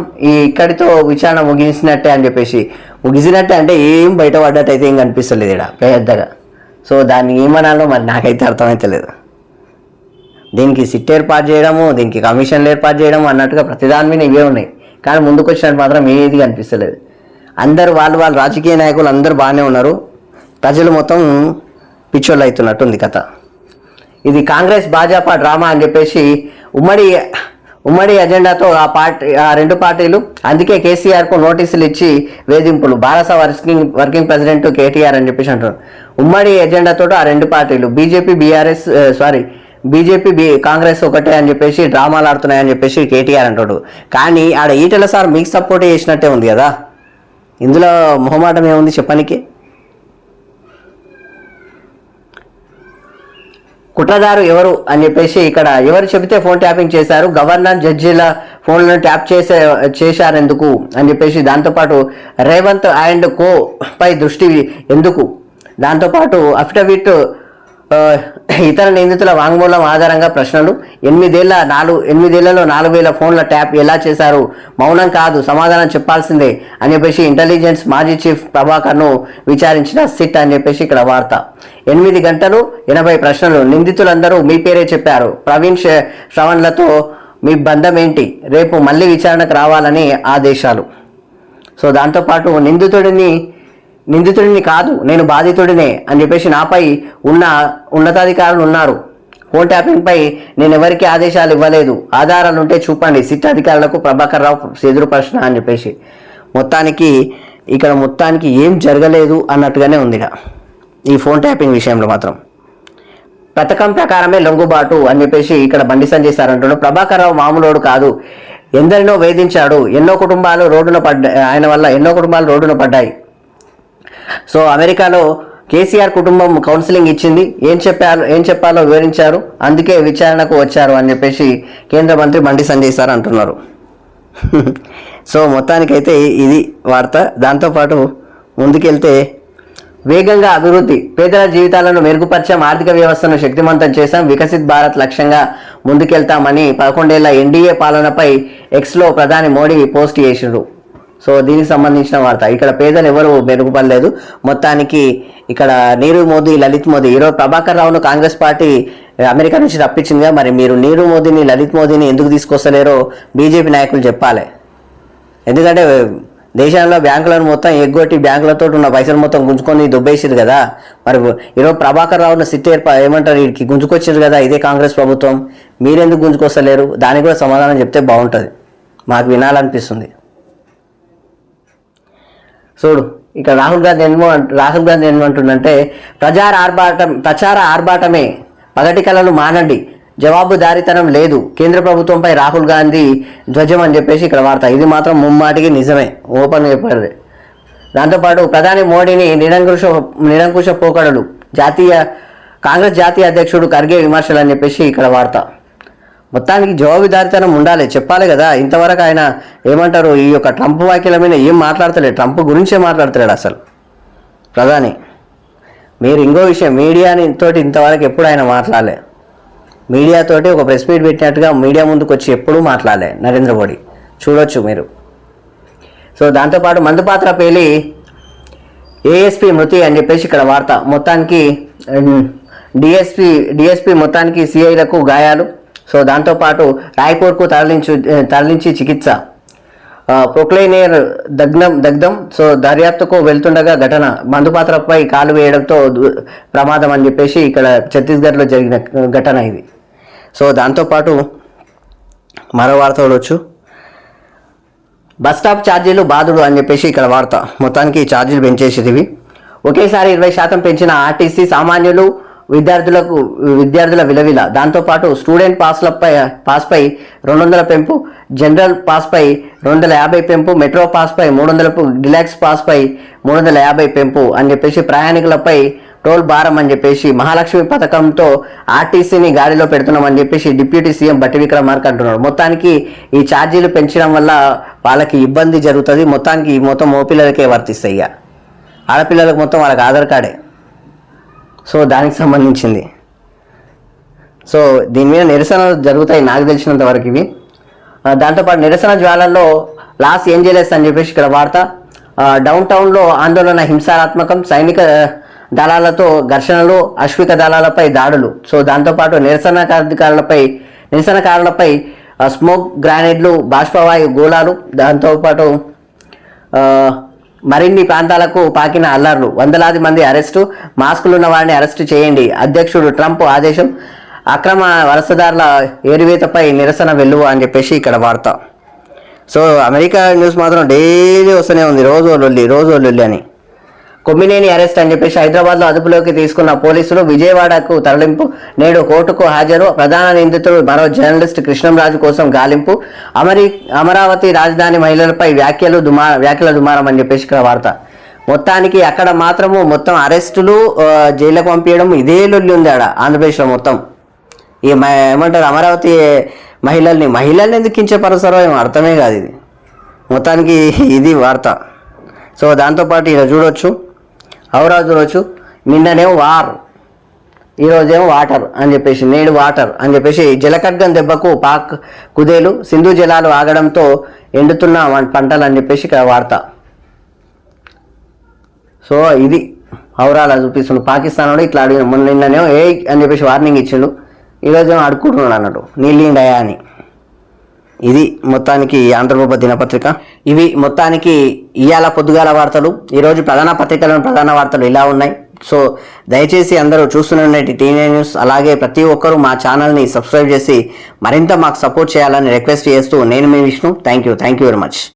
ఇక్కడితో విచారణ ముగిసినట్టే అని చెప్పేసి, ముగిసినట్టే అంటే ఏం బయటపడ్డట్టు అయితే ఏం కనిపిస్తలేదు ఇక్కడ పెద్దగా. సో దాన్ని ఏమనాలో మరి నాకైతే అర్థమైతలేదు. దీనికి సిట్ ఏర్పాటు చేయడము, దీనికి కమిషన్లు ఏర్పాటు చేయడము అన్నట్టుగా ప్రతిదాని మీద ఇవే ఉన్నాయి, కానీ ముందుకు వచ్చినట్టు మాత్రం ఏది కనిపిస్తలేదు. అందరు వాళ్ళు రాజకీయ నాయకులు అందరూ బాగానే ఉన్నారు, ప్రజలు మొత్తం పిచ్చోళ్ళు అవుతున్నట్టు ఉంది కథ. ఇది కాంగ్రెస్ భాజపా డ్రామా అని చెప్పేసి ఉమ్మడి ఎజెండాతో ఆ రెండు పార్టీలు. అందుకే కేసీఆర్కు నోటీసులు ఇచ్చి వేధింపులు. భారత వర్కింగ్ ప్రెసిడెంట్ కేటీఆర్ అని చెప్పేసి అంటున్నారు. ఉమ్మడి ఎజెండాతో ఆ రెండు పార్టీలు బీజేపీ కాంగ్రెస్ ఒకటే అని చెప్పేసి డ్రామాలు ఆడుతున్నాయని చెప్పేసి కేటీఆర్ అంటాడు. కానీ ఆడ ఈటెల సార్ మీకు సపోర్ట్ చేసినట్టే ఉంది కదా, ఇందులో మొహమాటం ఏముంది చెప్పనికి? కుట్రదారు ఎవరు అని చెప్పేసి ఇక్కడ ఎవరు చెబితే ఫోన్ ట్యాపింగ్ చేశారు, గవర్నర్ జడ్జీల ఫోన్లను ట్యాప్ చేశారెందుకు అని చెప్పేసి, దాంతోపాటు రేవంత్ అండ్ కో పై దృష్టి ఎందుకు, దాంతోపాటు అఫిడవిట్ ఇతర నిందితుల వాంగ్మూలం ఆధారంగా ప్రశ్నలు. 8 ఏళ్లలో 4,000 ఫోన్ల ట్యాప్ ఎలా చేశారు? మౌనం కాదు, సమాధానం చెప్పాల్సిందే అని చెప్పేసి ఇంటెలిజెన్స్ మాజీ చీఫ్ ప్రభాకర్ను విచారించిన సిట్ అని చెప్పేసి ఇక్కడ వార్త. 8 గంటలు 80 ప్రశ్నలు. నిందితులందరూ మీ పేరే చెప్పారు. ప్రవీణ్ శ్రవణ్లతో మీ బంధం ఏంటి? రేపు మళ్ళీ విచారణకు రావాలని ఆదేశాలు. సో దాంతోపాటు నిందితుడిని కాదు, నేను బాధితుడినే అని చెప్పేసి నాపై ఉన్నతాధికారులు ఉన్నారు. ఫోన్ ట్యాపింగ్ పై నేను ఎవరికి ఆదేశాలు ఇవ్వలేదు, ఆధారాలు ఉంటే చూపండి. సిట్ అధికారులకు ప్రభాకర్ రావు ఎదురు ప్రశ్న అని చెప్పేసి మొత్తానికి ఏం జరగలేదు అన్నట్టుగానే ఉంది ఈ ఫోన్ ట్యాపింగ్ విషయంలో మాత్రం. పథకం ప్రకారమే లొంగుబాటు అని చెప్పేసి ఇక్కడ బండి సంజయ్ సార్ అంటున్నాడు. ప్రభాకర్ రావు మామూలోడు కాదు, ఎందరినో వేధించాడు, ఆయన వల్ల ఎన్నో కుటుంబాలు రోడ్డున పడ్డాయి. సో అమెరికాలో కేసీఆర్ కుటుంబం కౌన్సిలింగ్ ఇచ్చింది, ఏం చెప్పాలో వివరించారు, అందుకే విచారణకు వచ్చారు అని చెప్పేసి కేంద్ర మంత్రి బండి సంజయ్ సార్ అంటున్నారు. సో మొత్తానికైతే ఇది వార్త. దాంతోపాటు ముందుకెళ్తే వేగంగా అభివృద్ధి, పేదల జీవితాలను మెరుగుపరిచాం, ఆర్థిక వ్యవస్థను శక్తివంతం చేశాం, వికసిత్ భారత్ లక్ష్యంగా ముందుకెళ్తామని 11 ఏళ్ల ఎన్డీఏ పాలనపై ఎక్స్లో ప్రధాని మోడీ పోస్ట్ చేసిండ్రు. సో దీనికి సంబంధించిన వార్త. ఇక్కడ పేదలు ఎవరు మెరుగుపడలేదు. మొత్తానికి ఇక్కడ నీరవ్ మోదీ, లలిత్ మోదీ, ఈరోజు ప్రభాకర్ రావును కాంగ్రెస్ పార్టీ అమెరికా నుంచి రప్పించిందిగా, మరి మీరు నీరవ్ మోదీని, లలిత్ మోదీని ఎందుకు తీసుకొస్తలేరో బీజేపీ నాయకులు చెప్పాలి. ఎందుకంటే దేశంలో బ్యాంకులను మొత్తం ఎగ్గొట్టి బ్యాంకులతో ఉన్న పైసలు మొత్తం గుంజుకొని దుబ్బేసారు కదా. మరి ఈరోజు ప్రభాకర్ రావును సిట్ ఏమంటారు వీడికి గుంజుకొచ్చారు కదా ఇదే కాంగ్రెస్ ప్రభుత్వం. మీరెందుకు గుంజుకొస్తలేరు? దానికి కూడా సమాధానం చెప్తే బాగుంటుంది, మాకు వినాలనిపిస్తుంది. చూడు ఇక్కడ రాహుల్ గాంధీ ఏమంటుండంటే ప్రచార ఆర్భాటమే పగటి కళలు మానండి, జవాబుదారీతనం లేదు, కేంద్ర ప్రభుత్వంపై రాహుల్ గాంధీ ధ్వజం అని చెప్పేసి ఇక్కడ వార్త. ఇది మాత్రం ముమ్మాటికి నిజమే, ఓపెన్ చెప్పారు. దాంతోపాటు ప్రధాని మోడీని నిరంకుశ పోకడలు, కాంగ్రెస్ జాతీయ అధ్యక్షుడు ఖర్గే విమర్శలు అని చెప్పేసి ఇక్కడ వార్త. మొత్తానికి జవాబుదారీతనం ఉండాలి, చెప్పాలి కదా. ఇంతవరకు ఆయన ఏమంటారు ఈ యొక్క ట్రంప్ వ్యాఖ్యల మీద ఏం మాట్లాడతలేడు, ట్రంప్ గురించే మాట్లాడతలేడు అసలు ప్రధాని. మీరు ఇంకో విషయం, మీడియాని తోటి ఇంతవరకు ఎప్పుడు ఆయన మాట్లాడలే. మీడియాతోటి ఒక ప్రెస్ మీట్ పెట్టినట్టుగా మీడియా ముందుకు వచ్చి ఎప్పుడూ మాట్లాడలే నరేంద్ర మోడీ, చూడొచ్చు మీరు. సో దాంతోపాటు మందుపాత్ర పేలి ఏఎస్పీ మృతి అని చెప్పేసి ఇక్కడ వార్త. మొత్తానికి డిఎస్పీ మొత్తానికి సిఐలకు గాయాలు. సో దాంతోపాటు రాయ్పూర్కు తరలించి చికిత్స. ప్రొక్లైనేర్ దగ్ధం. సో దర్యాప్తుకు వెళ్తుండగా ఘటన, మందుపాత్రపై కాలు వేయడంతో ప్రమాదం అని చెప్పేసి ఇక్కడ ఛత్తీస్గఢ్లో జరిగిన ఘటన ఇది. సో దాంతోపాటు మరో వార్త చూడవచ్చు, బస్ స్టాప్ ఛార్జీలు బాధుడు అని చెప్పేసి ఇక్కడ వార్త. మొత్తానికి ఛార్జీలు పెంచేసేది ఒకేసారి 20% పెంచిన ఆర్టీసీ సామాన్యులు విద్యార్థుల విలవిల. దాంతోపాటు స్టూడెంట్ పాస్పై 200 పెంపు, జనరల్ పాస్పై 250 పెంపు, మెట్రో పాస్పై 300, డిలాక్స్ పాస్పై 350 పెంపు అని చెప్పేసి ప్రయాణికులపై టోల్ భారం అని చెప్పేసి మహాలక్ష్మి పథకంతో ఆర్టీసీని గాడిలో పెడుతున్నామని చెప్పేసి డిప్యూటీ సీఎం బట్టి విక్రమార్క అంటున్నారు. మొత్తానికి ఈ ఛార్జీలు పెంచడం వల్ల వాళ్ళకి ఇబ్బంది జరుగుతుంది. మొత్తానికి మొత్తం మోపిల్లలకే వర్తిస్తాయి. ఇక ఆడపిల్లలకు మొత్తం వాళ్ళకి ఆధార్ కార్డే. సో దానికి సంబంధించింది. సో దీని మీద నిరసనలు జరుగుతాయి నాకు తెలిసినంత వరకు ఇవి. దాంతోపాటు నిరసన జ్వాలల్లో లాస్ ఏంజలస్ అని చెప్పేసి ఇక్కడ వార్త. డౌన్ టౌన్లో ఆందోళన హింసాత్మకం, సైనిక దళాలతో ఘర్షణలు, అశ్విక దళాలపై దాడులు. సో దాంతోపాటు నిరసనకారులపై స్మోక్ గ్రానైడ్లు, బాష్పవాయు గోళాలు. దాంతోపాటు మరిన్ని ప్రాంతాలకు పాకిన అల్లర్లు, వందలాది మంది అరెస్టు, మాస్కులున్న వారిని అరెస్టు చేయండి, అధ్యక్షుడు ట్రంప్ ఆదేశం, అక్రమ వలసదారుల ఏరివేతపై నిరసన వెల్లువ అని చెప్పేసి ఇక్కడ వార్త. సో అమెరికా న్యూస్ మాత్రం డైలీ వస్తూనే ఉంది, రోజు లొల్లి అని. కొమ్మినేని అరెస్ట్ అని చెప్పేసి హైదరాబాద్లో అదుపులోకి తీసుకున్న పోలీసులు విజయవాడకు తరలింపు, నేడు కోర్టుకు హాజరు. ప్రధాన నిందితుడు మరో జర్నలిస్ట్ కృష్ణంరాజు కోసం గాలింపు. అమరావతి రాజధాని మహిళలపై వ్యాఖ్యల దుమారం అని చెప్పేసి ఇక్కడ వార్త. మొత్తానికి అక్కడ మాత్రము మొత్తం అరెస్టులు, జైలుకు పంపించడం ఇదే లొల్లి ఉంది ఆడ ఆంధ్రప్రదేశ్లో మొత్తం. ఈ ఏమంటారు అమరావతి మహిళల్ని ఎందుకు కించపరుస్తారో ఏమో అర్థమే కాదు ఇది. మొత్తానికి ఇది వార్త. సో దాంతోపాటు ఇలా చూడొచ్చు, అవరాజు చూడొచ్చు. నిన్ననేమో వార్, ఈరోజేమో వాటర్ అని చెప్పేసి, నేడు వాటర్ అని చెప్పేసి. జలకడ్గం దెబ్బకు పాక్ కుదేలు, సింధు జలాలు ఆగడంతో ఎండుతున్న పంటలు అని చెప్పేసి ఇక్కడ వార్త. సో ఇది అవరాలా చూపిస్తున్నాడు. పాకిస్తాన్ వాడు ఇట్లా అడిగిన, నిన్ననేమో ఏ అని చెప్పేసి వార్నింగ్ ఇచ్చిండు, ఈరోజేమో అడుక్కుంటున్నాడు అన్నట్టు నీళ్ళిండాయా అని. ఇది మొత్తానికి ఆంధ్రప్రభ దినపత్రిక. ఇవి మొత్తానికి ఇవాళ పొద్దుగాల వార్తలు. ఈరోజు ప్రధాన వార్తలు ఇలా ఉన్నాయి. సో దయచేసి అందరూ చూస్తున్న టీఎన్ఏ న్యూస్, అలాగే ప్రతి ఒక్కరూ మా ఛానల్ని సబ్స్క్రైబ్ చేసి మరింత మాకు సపోర్ట్ చేయాలని రిక్వెస్ట్ చేస్తూ నేను మీ Vishnu. Thank you very much.